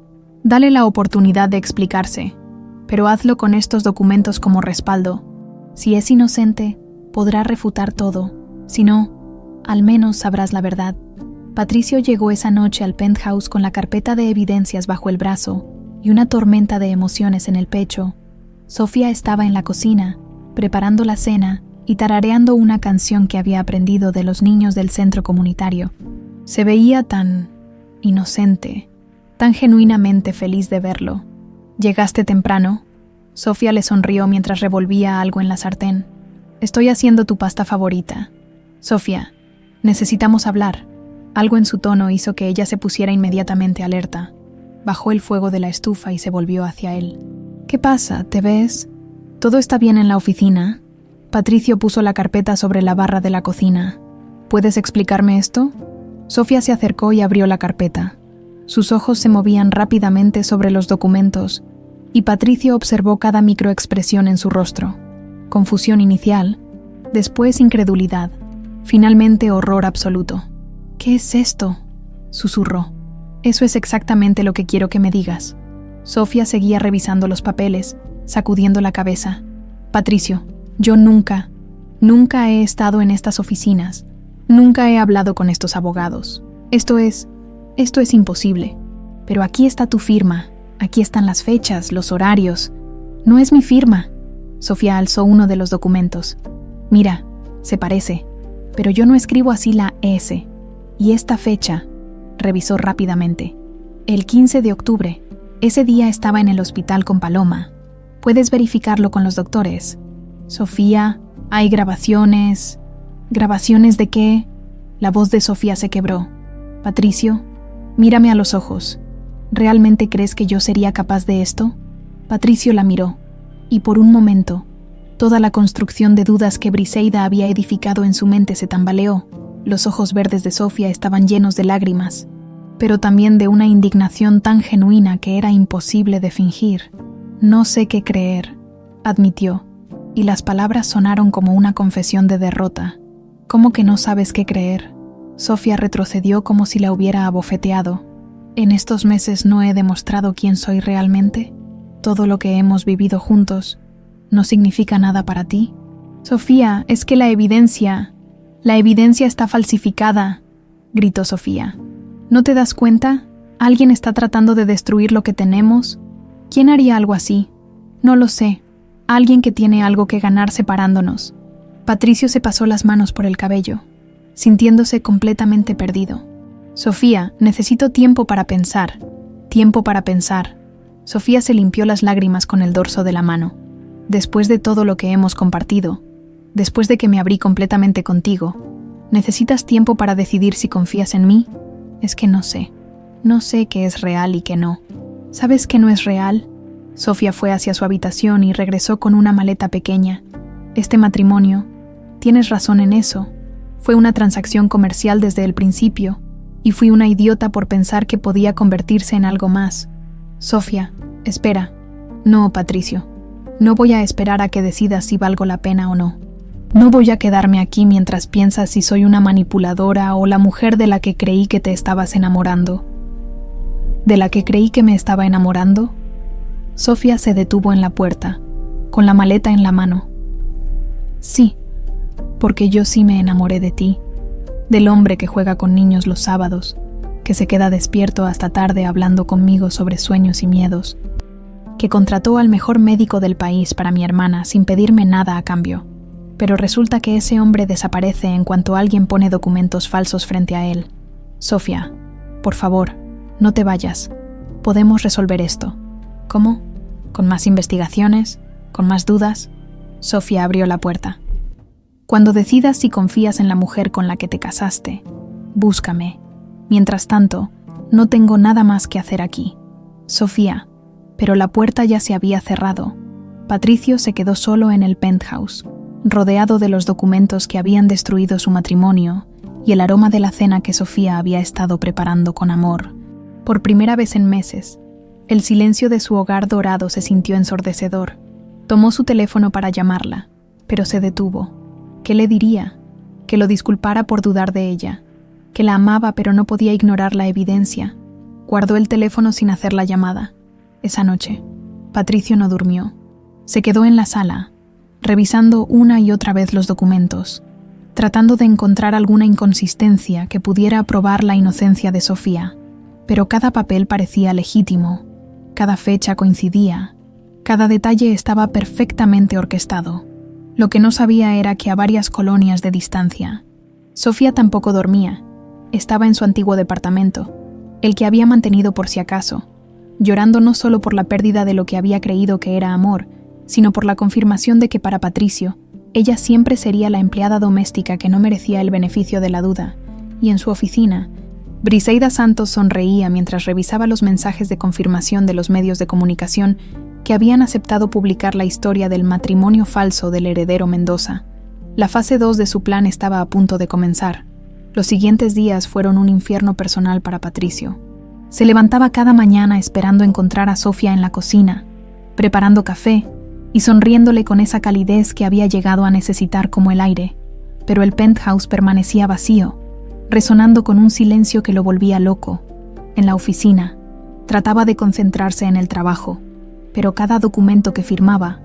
Dale la oportunidad de explicarse, pero hazlo con estos documentos como respaldo. Si es inocente, podrá refutar todo. Si no, al menos sabrás la verdad». Patricio llegó esa noche al penthouse con la carpeta de evidencias bajo el brazo y una tormenta de emociones en el pecho. Sofía estaba en la cocina, preparando la cena y tarareando una canción que había aprendido de los niños del centro comunitario. Se veía tan inocente, tan genuinamente feliz de verlo. «¿Llegaste temprano?» Sofía le sonrió mientras revolvía algo en la sartén. «Estoy haciendo tu pasta favorita». «Sofía, necesitamos hablar». Algo en su tono hizo que ella se pusiera inmediatamente alerta. Bajó el fuego de la estufa y se volvió hacia él. «¿Qué pasa? ¿Te ves? ¿Todo está bien en la oficina?» Patricio puso la carpeta sobre la barra de la cocina. «¿Puedes explicarme esto?» Sofía se acercó y abrió la carpeta. Sus ojos se movían rápidamente sobre los documentos, y Patricio observó cada microexpresión en su rostro. Confusión inicial, después incredulidad, finalmente horror absoluto. «¿Qué es esto?», susurró. «Eso es exactamente lo que quiero que me digas». Sofía seguía revisando los papeles, sacudiendo la cabeza. «Patricio, yo nunca he estado en estas oficinas. Nunca he hablado con estos abogados. Esto es imposible. Pero aquí está tu firma. Aquí están las fechas, los horarios. No es mi firma». Sofía alzó uno de los documentos. «Mira, se parece, pero yo no escribo así la S. Y esta fecha», revisó rápidamente. «El 15 de octubre. Ese día estaba en el hospital con Paloma. Puedes verificarlo con los doctores». «Sofía, hay grabaciones». «¿Grabaciones de qué?». La voz de Sofía se quebró. «Patricio, mírame a los ojos. ¿Realmente crees que yo sería capaz de esto?» Patricio la miró, y por un momento, toda la construcción de dudas que Briseida había edificado en su mente se tambaleó. Los ojos verdes de Sofía estaban llenos de lágrimas, pero también de una indignación tan genuina que era imposible de fingir. «No sé qué creer», admitió, y las palabras sonaron como una confesión de derrota. «¿Cómo que no sabes qué creer?» Sofía retrocedió como si la hubiera abofeteado. «¿En estos meses no he demostrado quién soy realmente? ¿Todo lo que hemos vivido juntos no significa nada para ti?» «Sofía, es que la evidencia está falsificada», gritó Sofía. «¿No te das cuenta? ¿Alguien está tratando de destruir lo que tenemos? ¿Quién haría algo así? No lo sé. Alguien que tiene algo que ganar separándonos». Patricio se pasó las manos por el cabello, sintiéndose completamente perdido. «Sofía, necesito tiempo para pensar. Tiempo para pensar». Sofía se limpió las lágrimas con el dorso de la mano. «Después de todo lo que hemos compartido, después de que me abrí completamente contigo, ¿necesitas tiempo para decidir si confías en mí? Es que no sé. No sé qué es real y qué no». «¿Sabes qué no es real?» Sofía fue hacia su habitación y regresó con una maleta pequeña. «Este matrimonio, tienes razón en eso. Fue una transacción comercial desde el principio, y fui una idiota por pensar que podía convertirse en algo más. Sofía, espera». «No, Patricio. No voy a esperar a que decidas si valgo la pena o no. No voy a quedarme aquí mientras piensas si soy una manipuladora o la mujer de la que creí que te estabas enamorando». «¿De la que creí que me estaba enamorando?» Sofía se detuvo en la puerta, con la maleta en la mano. «Sí, porque yo sí me enamoré de ti, del hombre que juega con niños los sábados, que se queda despierto hasta tarde hablando conmigo sobre sueños y miedos, que contrató al mejor médico del país para mi hermana sin pedirme nada a cambio. Pero resulta que ese hombre desaparece en cuanto alguien pone documentos falsos frente a él. Sofía, por favor, no te vayas. Podemos resolver esto». «¿Cómo? ¿Con más investigaciones? ¿Con más dudas?» Sofía abrió la puerta. «Cuando decidas si confías en la mujer con la que te casaste, búscame. Mientras tanto, no tengo nada más que hacer aquí». «Sofía», pero la puerta ya se había cerrado. Patricio se quedó solo en el penthouse, rodeado de los documentos que habían destruido su matrimonio y el aroma de la cena que Sofía había estado preparando con amor. Por primera vez en meses, el silencio de su hogar dorado se sintió ensordecedor. Tomó su teléfono para llamarla, pero se detuvo. ¿Qué le diría? Que lo disculpara por dudar de ella, que la amaba pero no podía ignorar la evidencia. Guardó el teléfono sin hacer la llamada. Esa noche, Patricio no durmió. Se quedó en la sala, revisando una y otra vez los documentos, tratando de encontrar alguna inconsistencia que pudiera probar la inocencia de Sofía. Pero cada papel parecía legítimo, cada fecha coincidía, cada detalle estaba perfectamente orquestado. Lo que no sabía era que a varias colonias de distancia. Sofía tampoco dormía. Estaba en su antiguo departamento, el que había mantenido por si acaso, llorando no solo por la pérdida de lo que había creído que era amor, sino por la confirmación de que para Patricio, ella siempre sería la empleada doméstica que no merecía el beneficio de la duda, y en su oficina, Briseida Santos sonreía mientras revisaba los mensajes de confirmación de los medios de comunicación que habían aceptado publicar la historia del matrimonio falso del heredero Mendoza. La fase 2 de su plan estaba a punto de comenzar. Los siguientes días fueron un infierno personal para Patricio. Se levantaba cada mañana esperando encontrar a Sofía en la cocina, preparando café y sonriéndole con esa calidez que había llegado a necesitar como el aire. Pero el penthouse permanecía vacío, resonando con un silencio que lo volvía loco. En la oficina, trataba de concentrarse en el trabajo, pero cada documento que firmaba,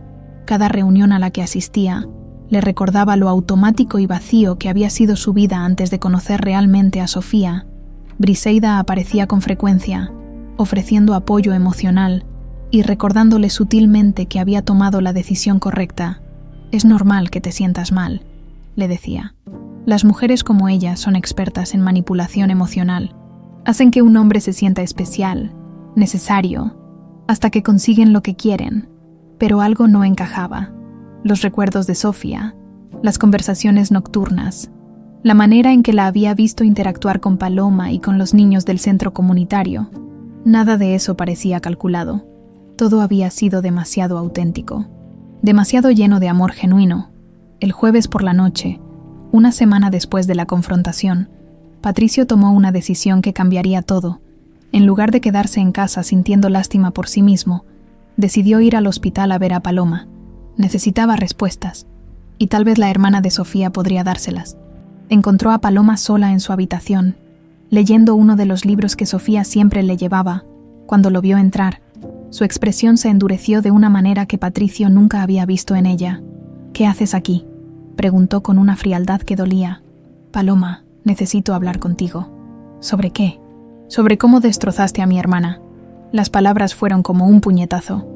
cada reunión a la que asistía, le recordaba lo automático y vacío que había sido su vida antes de conocer realmente a Sofía. Briseida aparecía con frecuencia, ofreciendo apoyo emocional y recordándole sutilmente que había tomado la decisión correcta. «Es normal que te sientas mal», le decía. «Las mujeres como ella son expertas en manipulación emocional. Hacen que un hombre se sienta especial, necesario, hasta que consiguen lo que quieren». Pero algo no encajaba. Los recuerdos de Sofía, las conversaciones nocturnas, la manera en que la había visto interactuar con Paloma y con los niños del centro comunitario. Nada de eso parecía calculado. Todo había sido demasiado auténtico, demasiado lleno de amor genuino. El jueves por la noche, una semana después de la confrontación, Patricio tomó una decisión que cambiaría todo. En lugar de quedarse en casa sintiendo lástima por sí mismo, decidió ir al hospital a ver a Paloma. Necesitaba respuestas, y tal vez la hermana de Sofía podría dárselas. Encontró a Paloma sola en su habitación, leyendo uno de los libros que Sofía siempre le llevaba. Cuando lo vio entrar, su expresión se endureció de una manera que Patricio nunca había visto en ella. «¿Qué haces aquí?», preguntó con una frialdad que dolía. «Paloma, necesito hablar contigo». «¿Sobre qué?». «Sobre cómo destrozaste a mi hermana». Las palabras fueron como un puñetazo.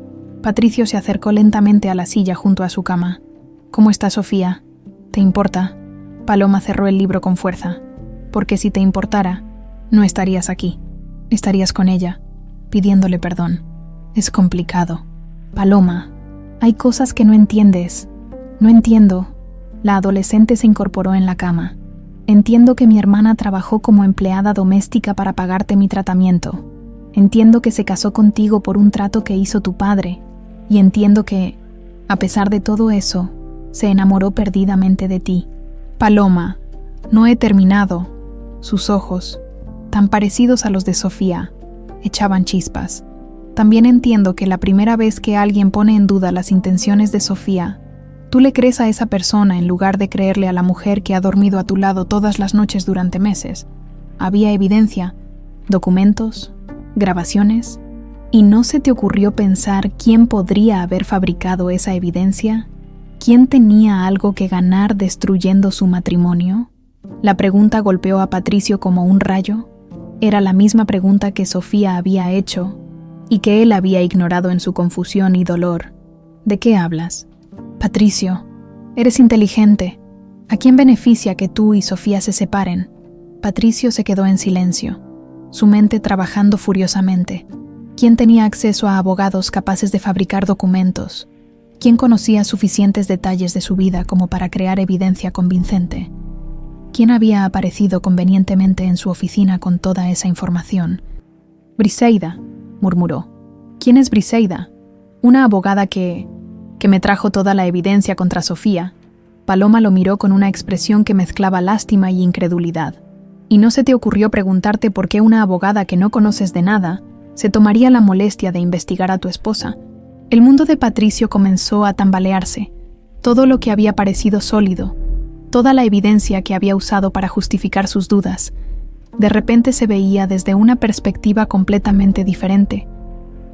Patricio se acercó lentamente a la silla junto a su cama. «¿Cómo está Sofía? ¿Te importa?». Paloma cerró el libro con fuerza. «Porque si te importara, no estarías aquí. Estarías con ella, pidiéndole perdón. Es complicado». «Paloma, hay cosas que no entiendes». «No entiendo». La adolescente se incorporó en la cama. «Entiendo que mi hermana trabajó como empleada doméstica para pagarte mi tratamiento. Entiendo que se casó contigo por un trato que hizo tu padre. Y entiendo que, a pesar de todo eso, se enamoró perdidamente de ti». «Paloma, no he terminado». Sus ojos, tan parecidos a los de Sofía, echaban chispas. «También entiendo que la primera vez que alguien pone en duda las intenciones de Sofía, tú le crees a esa persona en lugar de creerle a la mujer que ha dormido a tu lado todas las noches durante meses. Había evidencia, documentos, grabaciones, ¿y no se te ocurrió pensar quién podría haber fabricado esa evidencia? ¿Quién tenía algo que ganar destruyendo su matrimonio?». La pregunta golpeó a Patricio como un rayo. Era la misma pregunta que Sofía había hecho y que él había ignorado en su confusión y dolor. «¿De qué hablas?». «Patricio, eres inteligente. ¿A quién beneficia que tú y Sofía se separen?». Patricio se quedó en silencio, su mente trabajando furiosamente. ¿Quién tenía acceso a abogados capaces de fabricar documentos? ¿Quién conocía suficientes detalles de su vida como para crear evidencia convincente? ¿Quién había aparecido convenientemente en su oficina con toda esa información? «Briseida», murmuró. «¿Quién es Briseida?». «Una abogada que me trajo toda la evidencia contra Sofía». Paloma lo miró con una expresión que mezclaba lástima y incredulidad. «¿Y no se te ocurrió preguntarte por qué una abogada que no conoces de nada se tomaría la molestia de investigar a tu esposa?». El mundo de Patricio comenzó a tambalearse. Todo lo que había parecido sólido, toda la evidencia que había usado para justificar sus dudas, de repente se veía desde una perspectiva completamente diferente.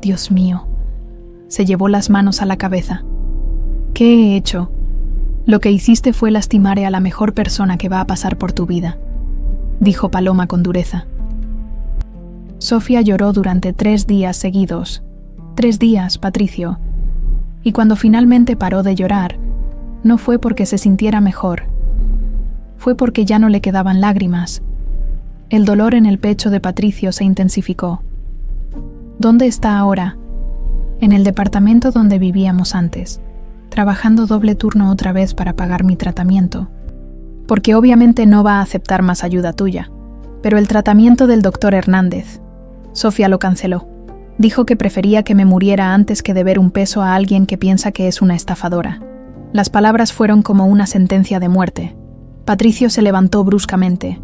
«Dios mío». Se llevó las manos a la cabeza. «¿Qué he hecho?». «Lo que hiciste fue lastimar a la mejor persona que va a pasar por tu vida», dijo Paloma con dureza. Sofía lloró durante 3 días seguidos. 3 días, Patricio. Y cuando finalmente paró de llorar, no fue porque se sintiera mejor. Fue porque ya no le quedaban lágrimas. El dolor en el pecho de Patricio se intensificó. «¿Dónde está ahora?». «En el departamento donde vivíamos antes, trabajando doble turno otra vez para pagar mi tratamiento. Porque obviamente no va a aceptar más ayuda tuya. Pero el tratamiento del doctor Hernández». Sofía lo canceló. Dijo que prefería que me muriera antes que deber un peso a alguien que piensa que es una estafadora. Las palabras fueron como una sentencia de muerte. Patricio se levantó bruscamente.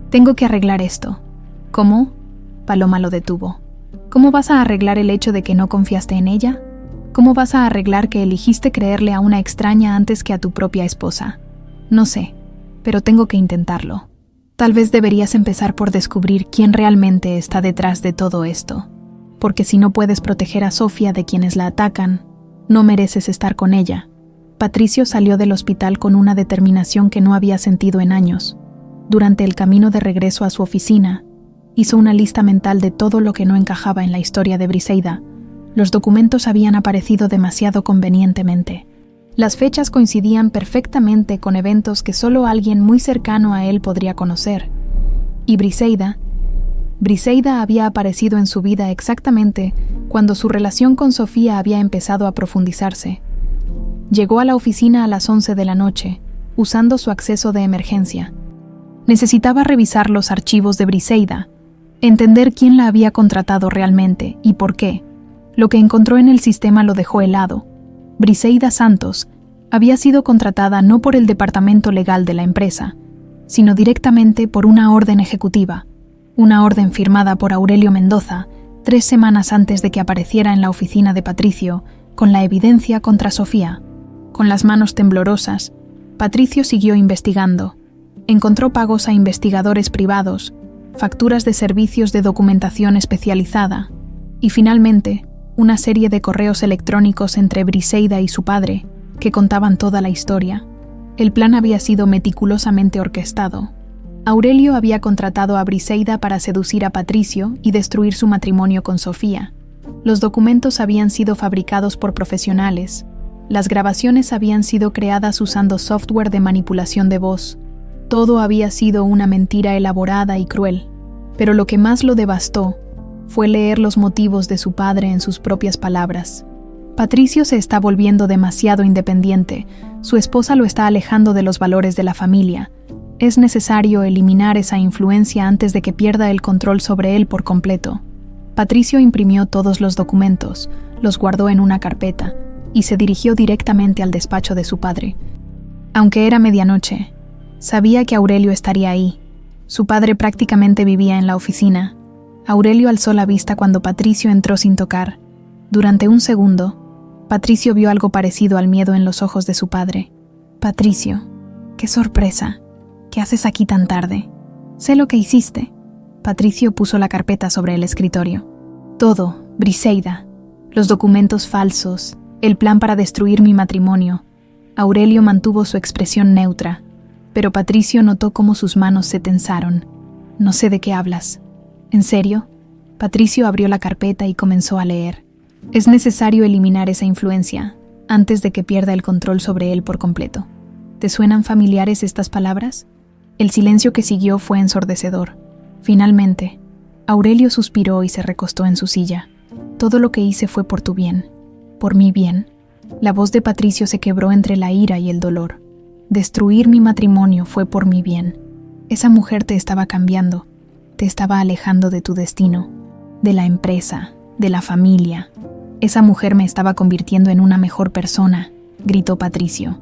«Tengo que arreglar esto». «¿Cómo?». Paloma lo detuvo. «¿Cómo vas a arreglar el hecho de que no confiaste en ella? ¿Cómo vas a arreglar que eligiste creerle a una extraña antes que a tu propia esposa? No sé, pero tengo que intentarlo. Tal vez deberías empezar por descubrir quién realmente está detrás de todo esto. Porque si no puedes proteger a Sofía de quienes la atacan, no mereces estar con ella». Patricio salió del hospital con una determinación que no había sentido en años. Durante el camino de regreso a su oficina, hizo una lista mental de todo lo que no encajaba en la historia de Briseida. Los documentos habían aparecido demasiado convenientemente. Las fechas coincidían perfectamente con eventos que solo alguien muy cercano a él podría conocer. Y Briseida había aparecido en su vida exactamente cuando su relación con Sofía había empezado a profundizarse. Llegó a la oficina a las 11 de la noche, usando su acceso de emergencia. Necesitaba revisar los archivos de Briseida, entender quién la había contratado realmente y por qué. Lo que encontró en el sistema lo dejó helado. Briseida Santos había sido contratada no por el departamento legal de la empresa, sino directamente por una orden ejecutiva, una orden firmada por Aurelio Mendoza 3 semanas antes de que apareciera en la oficina de Patricio con la evidencia contra Sofía. Con las manos temblorosas, Patricio siguió investigando. Encontró pagos a investigadores privados, facturas de servicios de documentación especializada y, finalmente, una serie de correos electrónicos entre Briseida y su padre que contaban toda la historia. El plan había sido meticulosamente orquestado. Aurelio había contratado a Briseida para seducir a Patricio y destruir su matrimonio con Sofía. Los documentos habían sido fabricados por profesionales. Las grabaciones habían sido creadas usando software de manipulación de voz. Todo había sido una mentira elaborada y cruel. Pero lo que más lo devastó fue leer los motivos de su padre en sus propias palabras. Patricio se está volviendo demasiado independiente. Su esposa lo está alejando de los valores de la familia. Es necesario eliminar esa influencia antes de que pierda el control sobre él por completo. Patricio imprimió todos los documentos, los guardó en una carpeta y se dirigió directamente al despacho de su padre. Aunque era medianoche, sabía que Aurelio estaría ahí. Su padre prácticamente vivía en la oficina. Aurelio alzó la vista cuando Patricio entró sin tocar. Durante un segundo, Patricio vio algo parecido al miedo en los ojos de su padre. «Patricio, qué sorpresa. ¿Qué haces aquí tan tarde? Sé lo que hiciste». Patricio puso la carpeta sobre el escritorio. Todo, Briseida, los documentos falsos, el plan para destruir mi matrimonio. Aurelio mantuvo su expresión neutra, pero Patricio notó cómo sus manos se tensaron. «No sé de qué hablas». «¿En serio?» Patricio abrió la carpeta y comenzó a leer. «Es necesario eliminar esa influencia antes de que pierda el control sobre él por completo». ¿Te suenan familiares estas palabras? El silencio que siguió fue ensordecedor. Finalmente, Aurelio suspiró y se recostó en su silla. «Todo lo que hice fue por tu bien. ¿Por mi bien?» La voz de Patricio se quebró entre la ira y el dolor. «Destruir mi matrimonio fue por mi bien. Esa mujer te estaba cambiando. Te estaba alejando de tu destino, de la empresa, de la familia. Esa mujer me estaba convirtiendo en una mejor persona», gritó Patricio.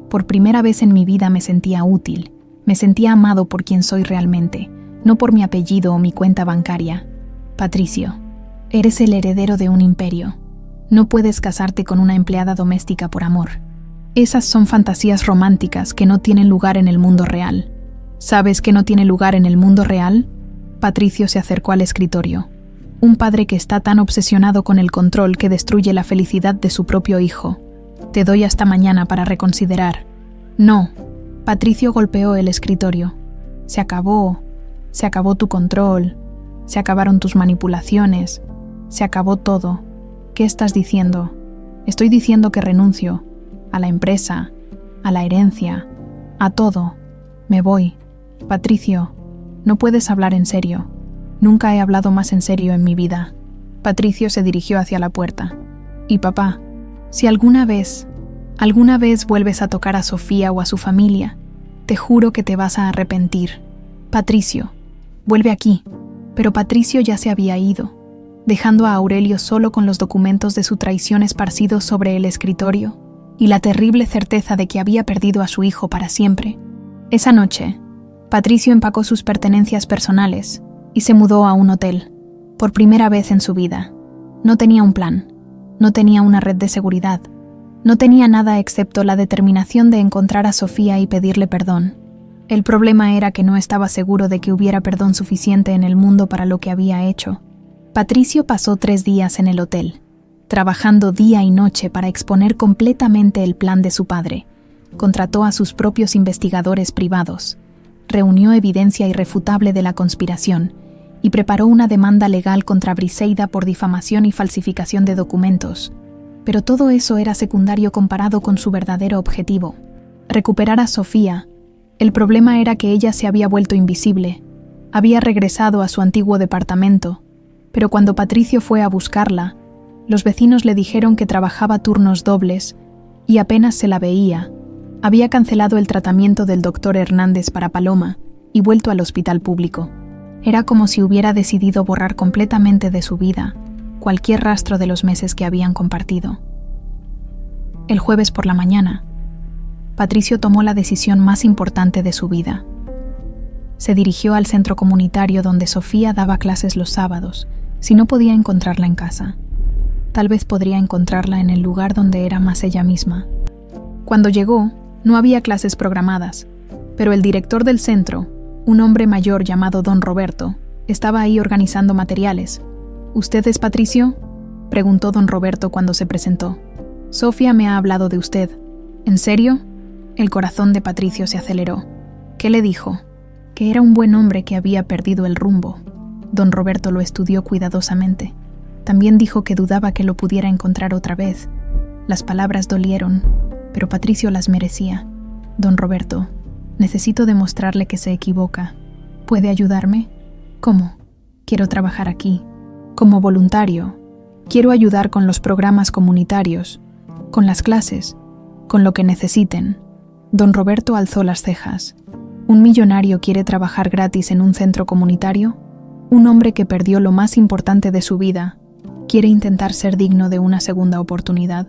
«Por primera vez en mi vida me sentía útil. Me sentía amado por quien soy realmente, no por mi apellido o mi cuenta bancaria. Patricio, eres el heredero de un imperio. No puedes casarte con una empleada doméstica por amor. Esas son fantasías románticas que no tienen lugar en el mundo real. ¿Sabes qué no tiene lugar en el mundo real?» Patricio se acercó al escritorio. «Un padre que está tan obsesionado con el control que destruye la felicidad de su propio hijo. Te doy hasta mañana para reconsiderar». «No». Patricio golpeó el escritorio. Se acabó tu control, se acabaron tus manipulaciones, se acabó todo. ¿Qué estás diciendo?» «Estoy diciendo que renuncio, a la empresa, a la herencia, a todo. Me voy». «Patricio, no puedes hablar en serio. Nunca he hablado más en serio en mi vida». Patricio se dirigió hacia la puerta. «Y papá, si alguna vez vuelves a tocar a Sofía o a su familia, te juro que te vas a arrepentir. Patricio, vuelve aquí». Pero Patricio ya se había ido, dejando a Aurelio solo con los documentos de su traición esparcidos sobre el escritorio y la terrible certeza de que había perdido a su hijo para siempre. Esa noche, Patricio empacó sus pertenencias personales y se mudó a un hotel. Por primera vez en su vida, no tenía un plan, no tenía una red de seguridad, no tenía nada excepto la determinación de encontrar a Sofía y pedirle perdón. El problema era que no estaba seguro de que hubiera perdón suficiente en el mundo para lo que había hecho. Patricio pasó 3 días en el hotel, trabajando día y noche para exponer completamente el plan de su padre. Contrató a sus propios investigadores privados, reunió evidencia irrefutable de la conspiración y preparó una demanda legal contra Briseida por difamación y falsificación de documentos. Pero todo eso era secundario comparado con su verdadero objetivo: recuperar a Sofía. El problema era que ella se había vuelto invisible. Había regresado a su antiguo departamento, pero cuando Patricio fue a buscarla, los vecinos le dijeron que trabajaba turnos dobles y apenas se la veía. Había cancelado el tratamiento del doctor Hernández para Paloma y vuelto al hospital público. Era como si hubiera decidido borrar completamente de su vida cualquier rastro de los meses que habían compartido. El jueves por la mañana, Patricio tomó la decisión más importante de su vida. Se dirigió al centro comunitario donde Sofía daba clases los sábados, si no podía encontrarla en casa. Tal vez podría encontrarla en el lugar donde era más ella misma. Cuando llegó, no había clases programadas, pero el director del centro, un hombre mayor llamado Don Roberto, estaba ahí organizando materiales. ¿Usted es Patricio?, preguntó Don Roberto cuando se presentó. Sofía me ha hablado de usted. ¿En serio? El corazón de Patricio se aceleró. ¿Qué le dijo? Que era un buen hombre que había perdido el rumbo. Don Roberto lo estudió cuidadosamente. También dijo que dudaba que lo pudiera encontrar otra vez. Las palabras dolieron, pero Patricio las merecía. Don Roberto, necesito demostrarle que se equivoca. ¿Puede ayudarme? ¿Cómo? Quiero trabajar aquí. Como voluntario. Quiero ayudar con los programas comunitarios, con las clases, con lo que necesiten. Don Roberto alzó las cejas. ¿Un millonario quiere trabajar gratis en un centro comunitario? Un hombre que perdió lo más importante de su vida quiere intentar ser digno de una segunda oportunidad.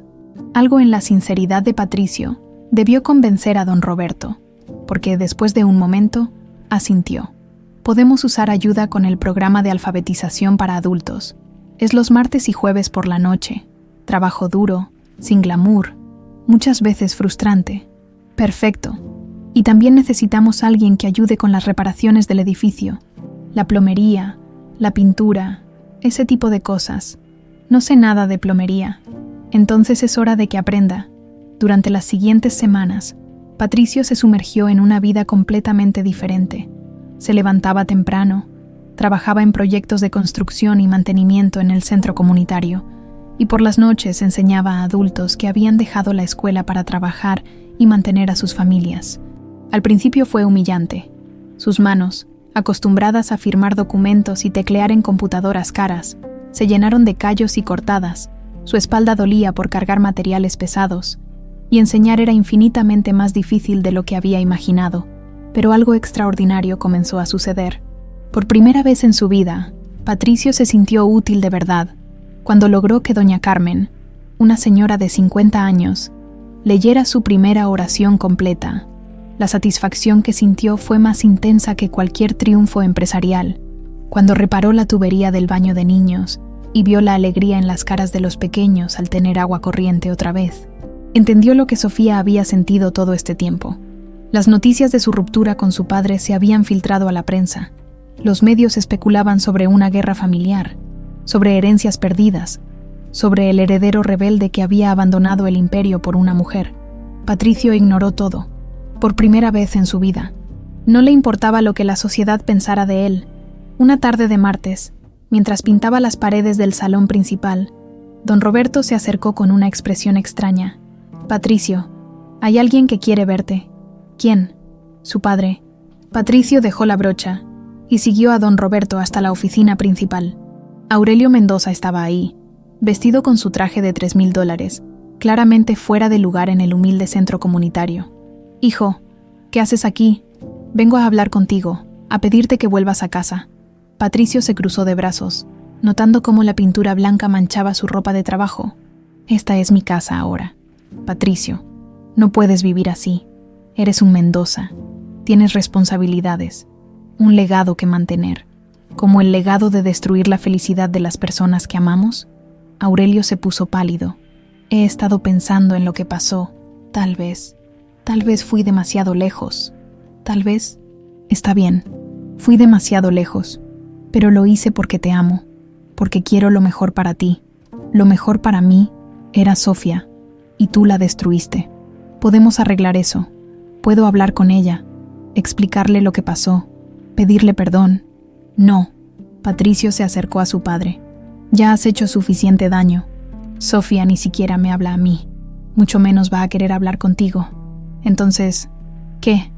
Algo en la sinceridad de Patricio debió convencer a Don Roberto, porque después de un momento, asintió. Podemos usar ayuda con el programa de alfabetización para adultos. Es los martes y jueves por la noche. Trabajo duro, sin glamour, muchas veces frustrante. Perfecto. Y también necesitamos a alguien que ayude con las reparaciones del edificio, la plomería, la pintura, ese tipo de cosas. No sé nada de plomería. Entonces es hora de que aprenda. Durante las siguientes semanas, Patricio se sumergió en una vida completamente diferente. Se levantaba temprano, trabajaba en proyectos de construcción y mantenimiento en el centro comunitario, y por las noches enseñaba a adultos que habían dejado la escuela para trabajar y mantener a sus familias. Al principio fue humillante. Sus manos, acostumbradas a firmar documentos y teclear en computadoras caras, se llenaron de callos y cortadas. Su espalda dolía por cargar materiales pesados, y enseñar era infinitamente más difícil de lo que había imaginado. Pero algo extraordinario comenzó a suceder. Por primera vez en su vida, Patricio se sintió útil de verdad, cuando logró que doña Carmen, una señora de 50 años, leyera su primera oración completa. La satisfacción que sintió fue más intensa que cualquier triunfo empresarial. Cuando reparó la tubería del baño de niños y vio la alegría en las caras de los pequeños al tener agua corriente otra vez, entendió lo que Sofía había sentido todo este tiempo. Las noticias de su ruptura con su padre se habían filtrado a la prensa. Los medios especulaban sobre una guerra familiar, sobre herencias perdidas, sobre el heredero rebelde que había abandonado el imperio por una mujer. Patricio ignoró todo, por primera vez en su vida. No le importaba lo que la sociedad pensara de él. Una tarde de martes, mientras pintaba las paredes del salón principal, Don Roberto se acercó con una expresión extraña. «Patricio, hay alguien que quiere verte». «¿Quién?» «Su padre». Patricio dejó la brocha y siguió a Don Roberto hasta la oficina principal. Aurelio Mendoza estaba ahí, vestido con su traje de $3,000, claramente fuera de lugar en el humilde centro comunitario. «Hijo, ¿qué haces aquí? Vengo a hablar contigo, a pedirte que vuelvas a casa». Patricio se cruzó de brazos, notando cómo la pintura blanca manchaba su ropa de trabajo. «Esta es mi casa ahora. Patricio, no puedes vivir así. Eres un Mendoza. Tienes responsabilidades, un legado que mantener. ¿Como el legado de destruir la felicidad de las personas que amamos?» Aurelio se puso pálido. «He estado pensando en lo que pasó. Tal vez fui demasiado lejos. Tal vez... Está bien, fui demasiado lejos. Pero lo hice porque te amo, porque quiero lo mejor para ti. Lo mejor para mí era Sofía, y tú la destruiste. Podemos arreglar eso. Puedo hablar con ella, explicarle lo que pasó, pedirle perdón». «No». Patricio se acercó a su padre. «Ya has hecho suficiente daño. Sofía ni siquiera me habla a mí, mucho menos va a querer hablar contigo. Entonces, ¿qué?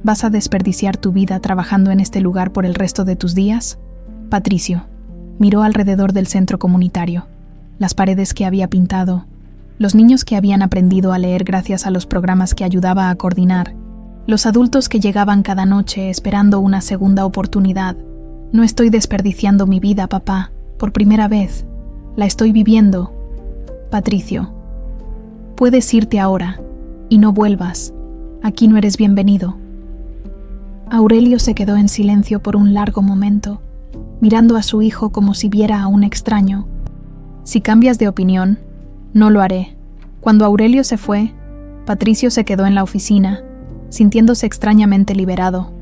¿Vas a desperdiciar tu vida trabajando en este lugar por el resto de tus días?» Patricio miró alrededor del centro comunitario, las paredes que había pintado, los niños que habían aprendido a leer gracias a los programas que ayudaba a coordinar, Los adultos que llegaban cada noche esperando una segunda oportunidad. No estoy desperdiciando mi vida, papá, por primera vez. La estoy viviendo. Patricio, puedes irte ahora y no vuelvas. Aquí no eres bienvenido. Aurelio se quedó en silencio por un largo momento, mirando a su hijo como si viera a un extraño. Si cambias de opinión, no lo haré. Cuando Aurelio se fue, Patricio se quedó en la oficina, sintiéndose extrañamente liberado.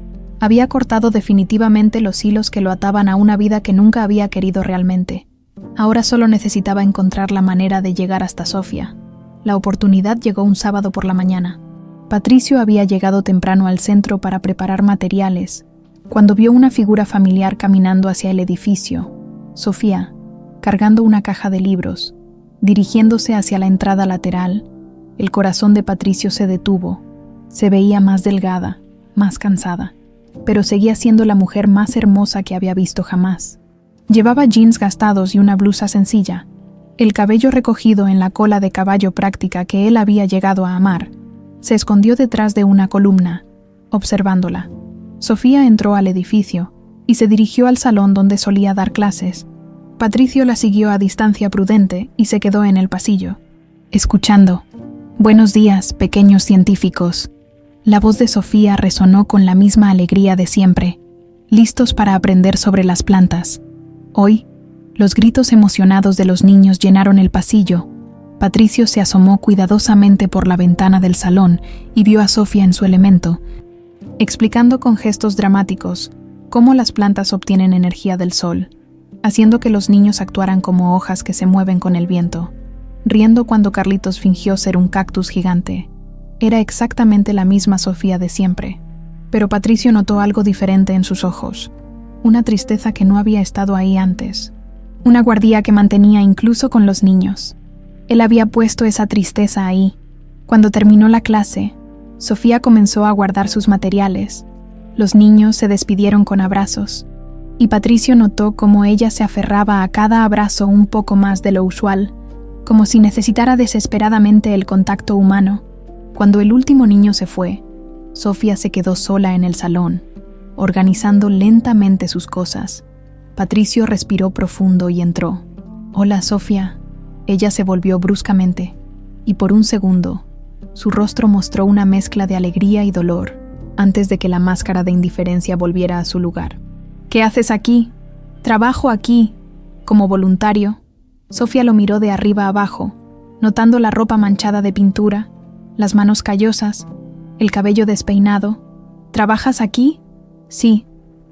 Había cortado definitivamente los hilos que lo ataban a una vida que nunca había querido realmente. Ahora solo necesitaba encontrar la manera de llegar hasta Sofía. La oportunidad llegó un sábado por la mañana. Patricio había llegado temprano al centro para preparar materiales, cuando vio una figura familiar caminando hacia el edificio. Sofía, cargando una caja de libros, dirigiéndose hacia la entrada lateral. El corazón de Patricio se detuvo. Se veía más delgada, más cansada, pero seguía siendo la mujer más hermosa que había visto jamás. Llevaba jeans gastados y una blusa sencilla, el cabello recogido en la cola de caballo práctica que él había llegado a amar. Se escondió detrás de una columna, observándola. Sofía entró al edificio y se dirigió al salón donde solía dar clases. Patricio la siguió a distancia prudente y se quedó en el pasillo, escuchando. «Buenos días, pequeños científicos». La voz de Sofía resonó con la misma alegría de siempre, listos para aprender sobre las plantas. Hoy, los gritos emocionados de los niños llenaron el pasillo. Patricio se asomó cuidadosamente por la ventana del salón y vio a Sofía en su elemento, explicando con gestos dramáticos cómo las plantas obtienen energía del sol, haciendo que los niños actuaran como hojas que se mueven con el viento, riendo cuando Carlitos fingió ser un cactus gigante. Era exactamente la misma Sofía de siempre, pero Patricio notó algo diferente en sus ojos, una tristeza que no había estado ahí antes, una guardia que mantenía incluso con los niños. Él había puesto esa tristeza ahí. Cuando terminó la clase, Sofía comenzó a guardar sus materiales. Los niños se despidieron con abrazos, y Patricio notó cómo ella se aferraba a cada abrazo un poco más de lo usual, como si necesitara desesperadamente el contacto humano. Cuando el último niño se fue, Sofía se quedó sola en el salón, organizando lentamente sus cosas. Patricio respiró profundo y entró. «Hola, Sofía». Ella se volvió bruscamente, y por un segundo, su rostro mostró una mezcla de alegría y dolor, antes de que la máscara de indiferencia volviera a su lugar. «¿Qué haces aquí?» «Trabajo aquí, como voluntario». Sofía lo miró de arriba abajo, notando la ropa manchada de pintura, las manos callosas, el cabello despeinado. «¿Trabajas aquí?» «Sí.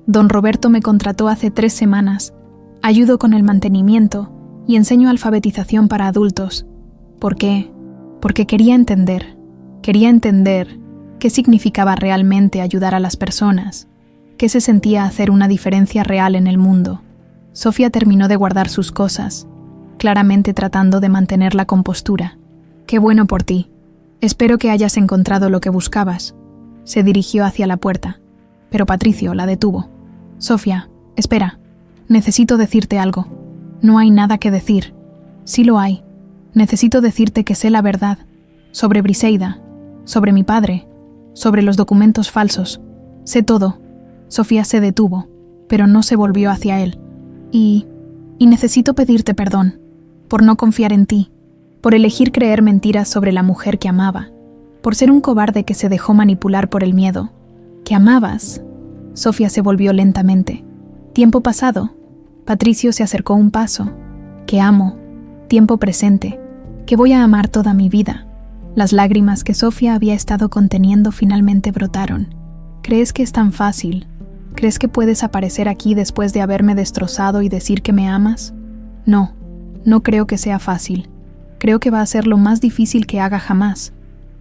Don Roberto me contrató hace 3 semanas. Ayudo con el mantenimiento y enseño alfabetización para adultos. ¿Por qué? Porque quería entender qué significaba realmente ayudar a las personas, qué se sentía hacer una diferencia real en el mundo». Sofía terminó de guardar sus cosas, claramente tratando de mantener la compostura. «Qué bueno por ti. Espero que hayas encontrado lo que buscabas». Se dirigió hacia la puerta, pero Patricio la detuvo. «Sofía, espera. Necesito decirte algo». «No hay nada que decir». «Sí lo hay. Necesito decirte que sé la verdad. Sobre Briseida, sobre mi padre, sobre los documentos falsos. Sé todo». Sofía se detuvo, pero no se volvió hacia él. Y necesito pedirte perdón, por no confiar en ti, por elegir creer mentiras sobre la mujer que amaba, por ser un cobarde que se dejó manipular por el miedo. ¿Que amabas? Sofía se volvió lentamente. Tiempo pasado. Patricio se acercó un paso. Que amo. Tiempo presente. Que voy a amar toda mi vida. Las lágrimas que Sofía había estado conteniendo finalmente brotaron. ¿Crees que es tan fácil? ¿Crees que puedes aparecer aquí después de haberme destrozado y decir que me amas? No, no creo que sea fácil. Creo que va a ser lo más difícil que haga jamás.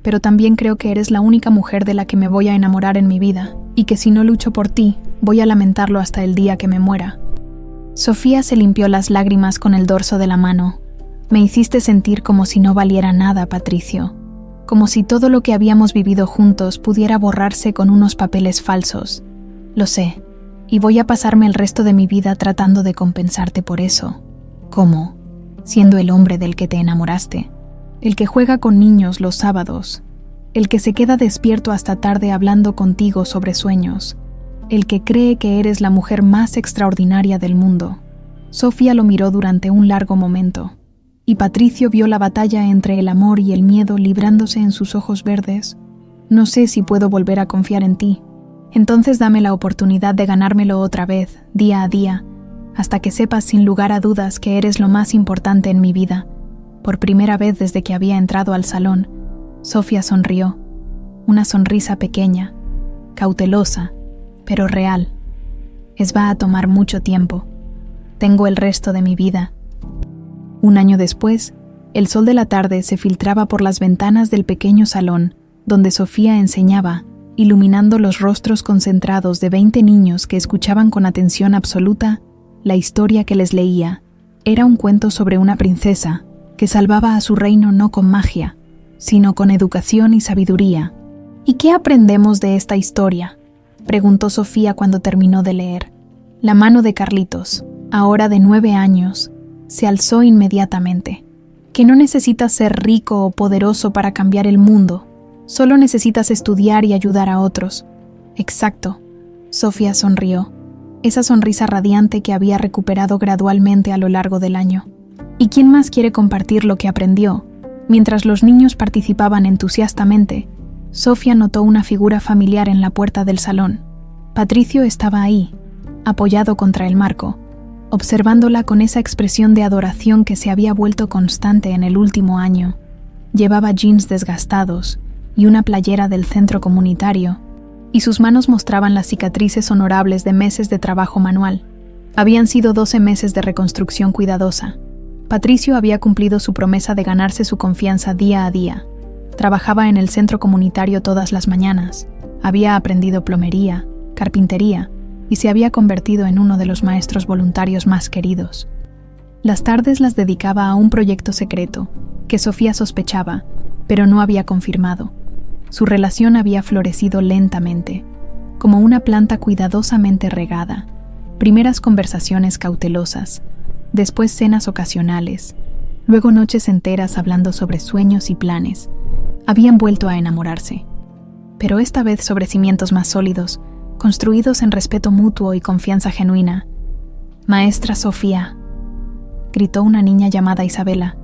Pero también creo que eres la única mujer de la que me voy a enamorar en mi vida, y que si no lucho por ti, voy a lamentarlo hasta el día que me muera. Sofía se limpió las lágrimas con el dorso de la mano. Me hiciste sentir como si no valiera nada, Patricio. Como si todo lo que habíamos vivido juntos pudiera borrarse con unos papeles falsos. Lo sé, y voy a pasarme el resto de mi vida tratando de compensarte por eso. ¿Cómo? Siendo el hombre del que te enamoraste, el que juega con niños los sábados, el que se queda despierto hasta tarde hablando contigo sobre sueños, el que cree que eres la mujer más extraordinaria del mundo. Sofía lo miró durante un largo momento, y Patricio vio la batalla entre el amor y el miedo librándose en sus ojos verdes. No sé si puedo volver a confiar en ti. Entonces dame la oportunidad de ganármelo otra vez, día a día, hasta que sepas sin lugar a dudas que eres lo más importante en mi vida. Por primera vez desde que había entrado al salón, Sofía sonrió, una sonrisa pequeña, cautelosa, pero real. Va a tomar mucho tiempo. Tengo el resto de mi vida. Un año después, el sol de la tarde se filtraba por las ventanas del pequeño salón donde Sofía enseñaba, iluminando los rostros concentrados de 20 niños que escuchaban con atención absoluta la historia que les leía. Era un cuento sobre una princesa que salvaba a su reino no con magia, sino con educación y sabiduría. ¿Y qué aprendemos de esta historia?, preguntó Sofía cuando terminó de leer. La mano de Carlitos, ahora de 9 años, se alzó inmediatamente. Que no necesitas ser rico o poderoso para cambiar el mundo, solo necesitas estudiar y ayudar a otros. Exacto. Sofía sonrió, esa sonrisa radiante que había recuperado gradualmente a lo largo del año. ¿Y quién más quiere compartir lo que aprendió? Mientras los niños participaban entusiastamente, Sofía notó una figura familiar en la puerta del salón. Patricio estaba ahí, apoyado contra el marco, observándola con esa expresión de adoración que se había vuelto constante en el último año. Llevaba jeans desgastados y una playera del centro comunitario, y sus manos mostraban las cicatrices honorables de meses de trabajo manual. Habían sido 12 meses de reconstrucción cuidadosa. Patricio había cumplido su promesa de ganarse su confianza día a día. Trabajaba en el centro comunitario todas las mañanas, había aprendido plomería, carpintería, y se había convertido en uno de los maestros voluntarios más queridos. Las tardes las dedicaba a un proyecto secreto, que Sofía sospechaba, pero no había confirmado. Su relación había florecido lentamente, como una planta cuidadosamente regada. Primeras conversaciones cautelosas, después cenas ocasionales, luego noches enteras hablando sobre sueños y planes. Habían vuelto a enamorarse, pero esta vez sobre cimientos más sólidos, construidos en respeto mutuo y confianza genuina. «Maestra Sofía», gritó una niña llamada Isabela.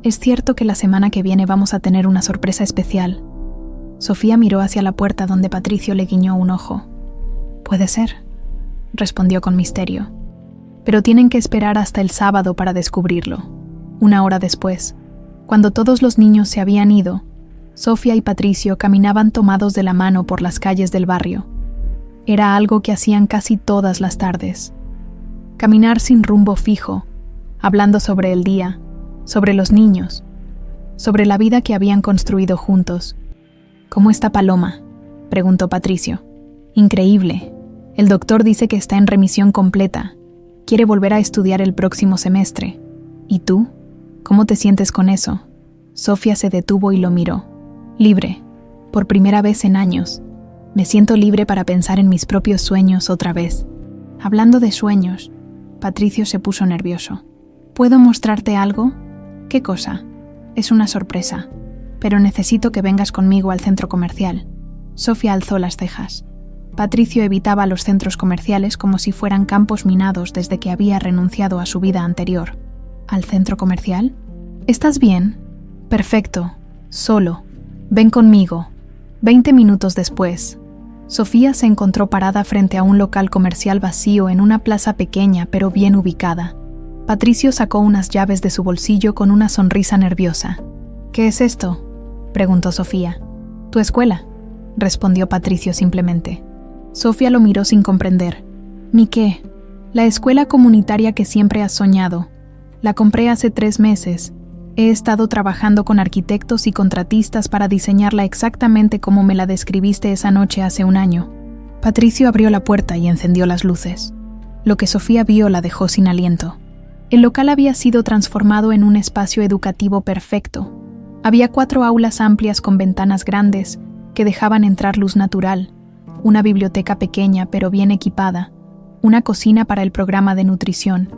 «Es cierto que la semana que viene vamos a tener una sorpresa especial». Sofía miró hacia la puerta donde Patricio le guiñó un ojo. «Puede ser», respondió con misterio. «Pero tienen que esperar hasta el sábado para descubrirlo». Una hora después, cuando todos los niños se habían ido, Sofía y Patricio caminaban tomados de la mano por las calles del barrio. Era algo que hacían casi todas las tardes. Caminar sin rumbo fijo, hablando sobre el día, sobre los niños, sobre la vida que habían construido juntos. «¿Cómo está Paloma?», preguntó Patricio. «Increíble. El doctor dice que está en remisión completa. Quiere volver a estudiar el próximo semestre. ¿Y tú? ¿Cómo te sientes con eso?». Sofía se detuvo y lo miró. «Libre. Por primera vez en años. Me siento libre para pensar en mis propios sueños otra vez». Hablando de sueños, Patricio se puso nervioso. «¿Puedo mostrarte algo?». «¿Qué cosa?». «Es una sorpresa, pero necesito que vengas conmigo al centro comercial». Sofía alzó las cejas. Patricio evitaba los centros comerciales como si fueran campos minados desde que había renunciado a su vida anterior. «¿Al centro comercial? ¿Estás bien?». «Perfecto. Solo. Ven conmigo». 20 minutos después, Sofía se encontró parada frente a un local comercial vacío en una plaza pequeña pero bien ubicada. Patricio sacó unas llaves de su bolsillo con una sonrisa nerviosa. «¿Qué es esto?», preguntó Sofía. «Tu escuela», respondió Patricio simplemente. Sofía lo miró sin comprender. «¿Mi qué?». «La escuela comunitaria que siempre has soñado. La compré hace 3 meses. He estado trabajando con arquitectos y contratistas para diseñarla exactamente como me la describiste esa noche hace un año». Patricio abrió la puerta y encendió las luces. Lo que Sofía vio la dejó sin aliento. El local había sido transformado en un espacio educativo perfecto. Había 4 aulas amplias con ventanas grandes que dejaban entrar luz natural, una biblioteca pequeña pero bien equipada, una cocina para el programa de nutrición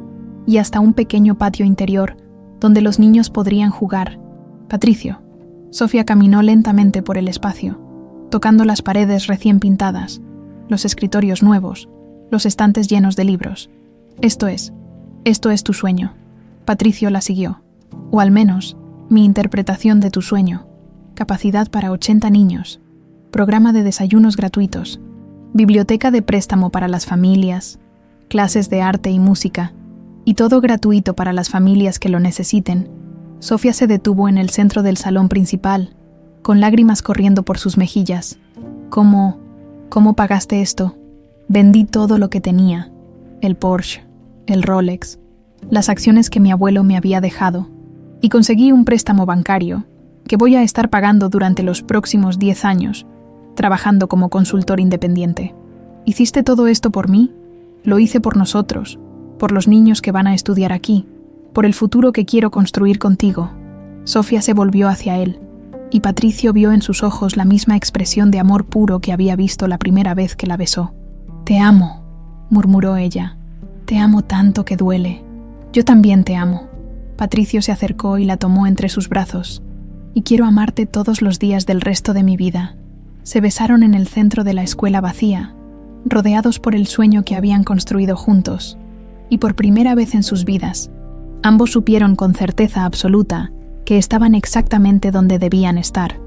y hasta un pequeño patio interior donde los niños podrían jugar. «Patricio, Sofía caminó lentamente por el espacio, tocando las paredes recién pintadas, los escritorios nuevos, los estantes llenos de libros. Esto es tu sueño. Patricio la siguió. O al menos, mi interpretación de tu sueño. Capacidad para 80 niños. Programa de desayunos gratuitos. Biblioteca de préstamo para las familias. Clases de arte y música. Y todo gratuito para las familias que lo necesiten. Sofía se detuvo en el centro del salón principal, con lágrimas corriendo por sus mejillas. ¿Cómo pagaste esto? Vendí todo lo que tenía. El Porsche, el Rolex, las acciones que mi abuelo me había dejado. Y conseguí un préstamo bancario, que voy a estar pagando durante los próximos 10 años, trabajando como consultor independiente. ¿Hiciste todo esto por mí? Lo hice por nosotros, por los niños que van a estudiar aquí, por el futuro que quiero construir contigo. Sofía se volvió hacia él, y Patricio vio en sus ojos la misma expresión de amor puro que había visto la primera vez que la besó. «Te amo», murmuró ella. «Te amo tanto que duele». «Yo también te amo». Patricio se acercó y la tomó entre sus brazos. «Y quiero amarte todos los días del resto de mi vida». Se besaron en el centro de la escuela vacía, rodeados por el sueño que habían construido juntos. Y por primera vez en sus vidas, ambos supieron con certeza absoluta que estaban exactamente donde debían estar.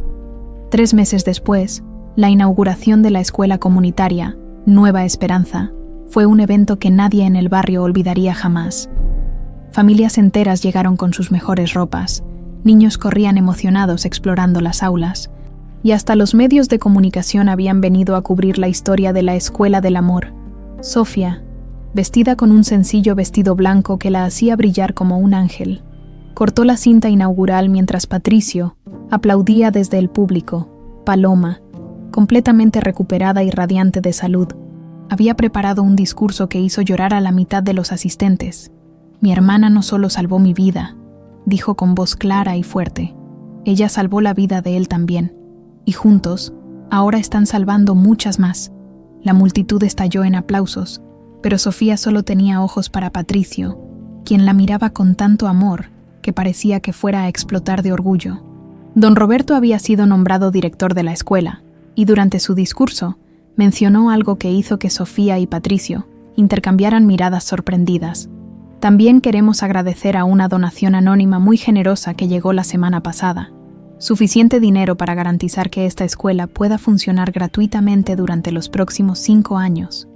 3 meses después, la inauguración de la escuela comunitaria, Nueva Esperanza, fue un evento que nadie en el barrio olvidaría jamás. Familias enteras llegaron con sus mejores ropas, niños corrían emocionados explorando las aulas, y hasta los medios de comunicación habían venido a cubrir la historia de la Escuela del Amor. Sofía, vestida con un sencillo vestido blanco que la hacía brillar como un ángel, cortó la cinta inaugural mientras Patricio aplaudía desde el público. Paloma, completamente recuperada y radiante de salud, había preparado un discurso que hizo llorar a la mitad de los asistentes. «Mi hermana no solo salvó mi vida», dijo con voz clara y fuerte, «ella salvó la vida de él también. Y juntos, ahora están salvando muchas más». La multitud estalló en aplausos, pero Sofía solo tenía ojos para Patricio, quien la miraba con tanto amor que parecía que fuera a explotar de orgullo. Don Roberto había sido nombrado director de la escuela, y durante su discurso mencionó algo que hizo que Sofía y Patricio intercambiaran miradas sorprendidas. «También queremos agradecer a una donación anónima muy generosa que llegó la semana pasada. Suficiente dinero para garantizar que esta escuela pueda funcionar gratuitamente durante los próximos 5 años».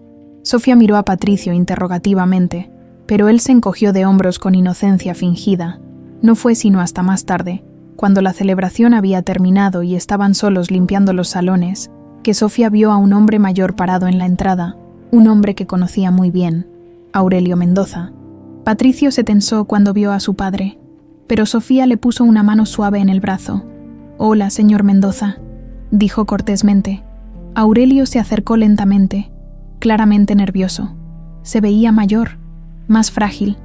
Sofía miró a Patricio interrogativamente, pero él se encogió de hombros con inocencia fingida. No fue sino hasta más tarde, cuando la celebración había terminado y estaban solos limpiando los salones, que Sofía vio a un hombre mayor parado en la entrada, un hombre que conocía muy bien, Aurelio Mendoza. Patricio se tensó cuando vio a su padre, pero Sofía le puso una mano suave en el brazo. «Hola, señor Mendoza», dijo cortésmente. Aurelio se acercó lentamente, claramente nervioso. Se veía mayor, más frágil,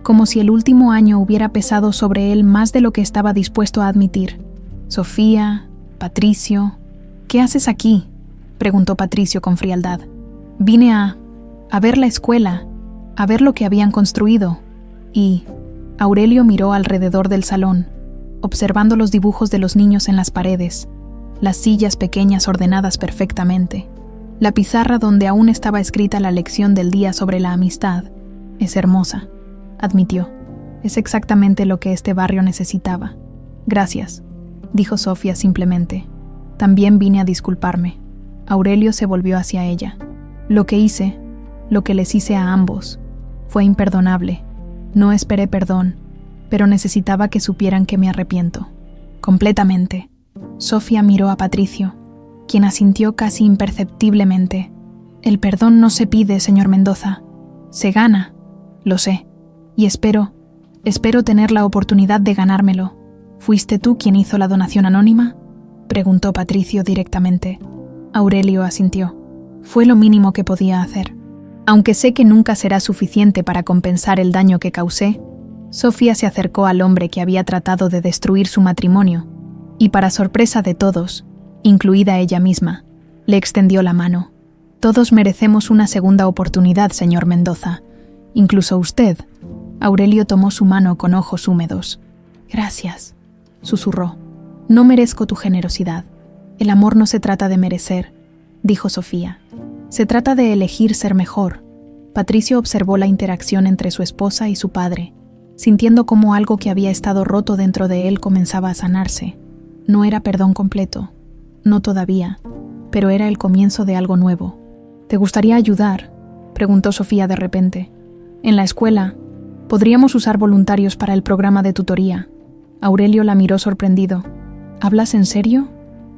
como si el último año hubiera pesado sobre él más de lo que estaba dispuesto a admitir. «Sofía, Patricio, ¿qué haces aquí?», preguntó Patricio con frialdad. «Vine a ver la escuela, a ver lo que habían construido». Y Aurelio miró alrededor del salón, observando los dibujos de los niños en las paredes, las sillas pequeñas ordenadas perfectamente, la pizarra donde aún estaba escrita la lección del día sobre la amistad. «Es hermosa», admitió. «Es exactamente lo que este barrio necesitaba». «Gracias», dijo Sofía simplemente. «También vine a disculparme». Aurelio se volvió hacia ella. «Lo que hice, lo que les hice a ambos, fue imperdonable. No esperé perdón, pero necesitaba que supieran que me arrepiento. Completamente». Sofía miró a Patricio, quien asintió casi imperceptiblemente. «El perdón no se pide, señor Mendoza. Se gana. Lo sé. Y espero tener la oportunidad de ganármelo». «¿Fuiste tú quien hizo la donación anónima?», preguntó Patricio directamente. Aurelio asintió. «Fue lo mínimo que podía hacer. Aunque sé que nunca será suficiente para compensar el daño que causé». Sofía se acercó al hombre que había tratado de destruir su matrimonio, y para sorpresa de todos, incluida ella misma, le extendió la mano. «Todos merecemos una segunda oportunidad, señor Mendoza. Incluso usted». Aurelio tomó su mano con ojos húmedos. «Gracias», susurró. No merezco tu generosidad. El amor no se trata de merecer, dijo Sofía. Se trata de elegir ser mejor. Patricio observó la interacción entre su esposa y su padre, sintiendo cómo algo que había estado roto dentro de él comenzaba a sanarse. No era perdón completo, no todavía, pero era el comienzo de algo nuevo. ¿Te gustaría ayudar?, preguntó Sofía de repente. En la escuela, podríamos usar voluntarios para el programa de tutoría. Aurelio la miró sorprendido. ¿Hablas en serio?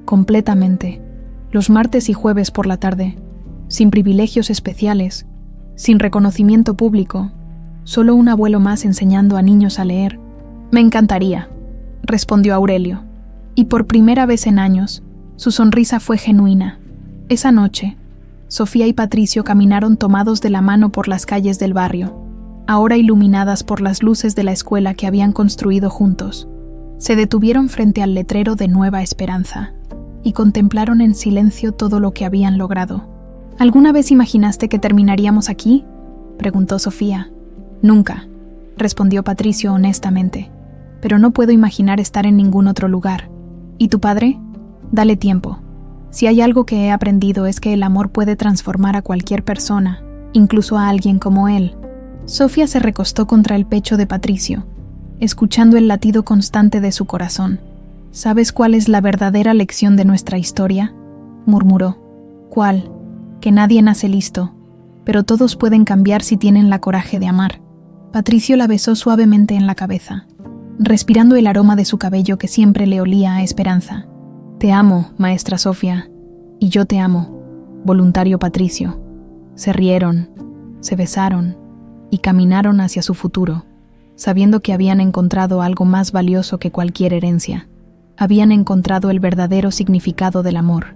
Completamente. Los martes y jueves por la tarde, sin privilegios especiales, sin reconocimiento público, solo un abuelo más enseñando a niños a leer. Me encantaría, respondió Aurelio. Y por primera vez en años, su sonrisa fue genuina. Esa noche, Sofía y Patricio caminaron tomados de la mano por las calles del barrio, ahora iluminadas por las luces de la escuela que habían construido juntos. Se detuvieron frente al letrero de Nueva Esperanza y contemplaron en silencio todo lo que habían logrado. ¿Alguna vez imaginaste que terminaríamos aquí?, preguntó Sofía. Nunca, respondió Patricio honestamente, pero no puedo imaginar estar en ningún otro lugar. ¿Y tu padre? Dale tiempo. Si hay algo que he aprendido es que el amor puede transformar a cualquier persona, incluso a alguien como él. Sofía se recostó contra el pecho de Patricio, escuchando el latido constante de su corazón. ¿Sabes cuál es la verdadera lección de nuestra historia?, murmuró. ¿Cuál? Que nadie nace listo, pero todos pueden cambiar si tienen la coraje de amar. Patricio la besó suavemente en la cabeza, respirando el aroma de su cabello que siempre le olía a esperanza. Te amo, maestra Sofía, y yo te amo, voluntario Patricio. Se rieron, se besaron y caminaron hacia su futuro, sabiendo que habían encontrado algo más valioso que cualquier herencia. Habían encontrado el verdadero significado del amor.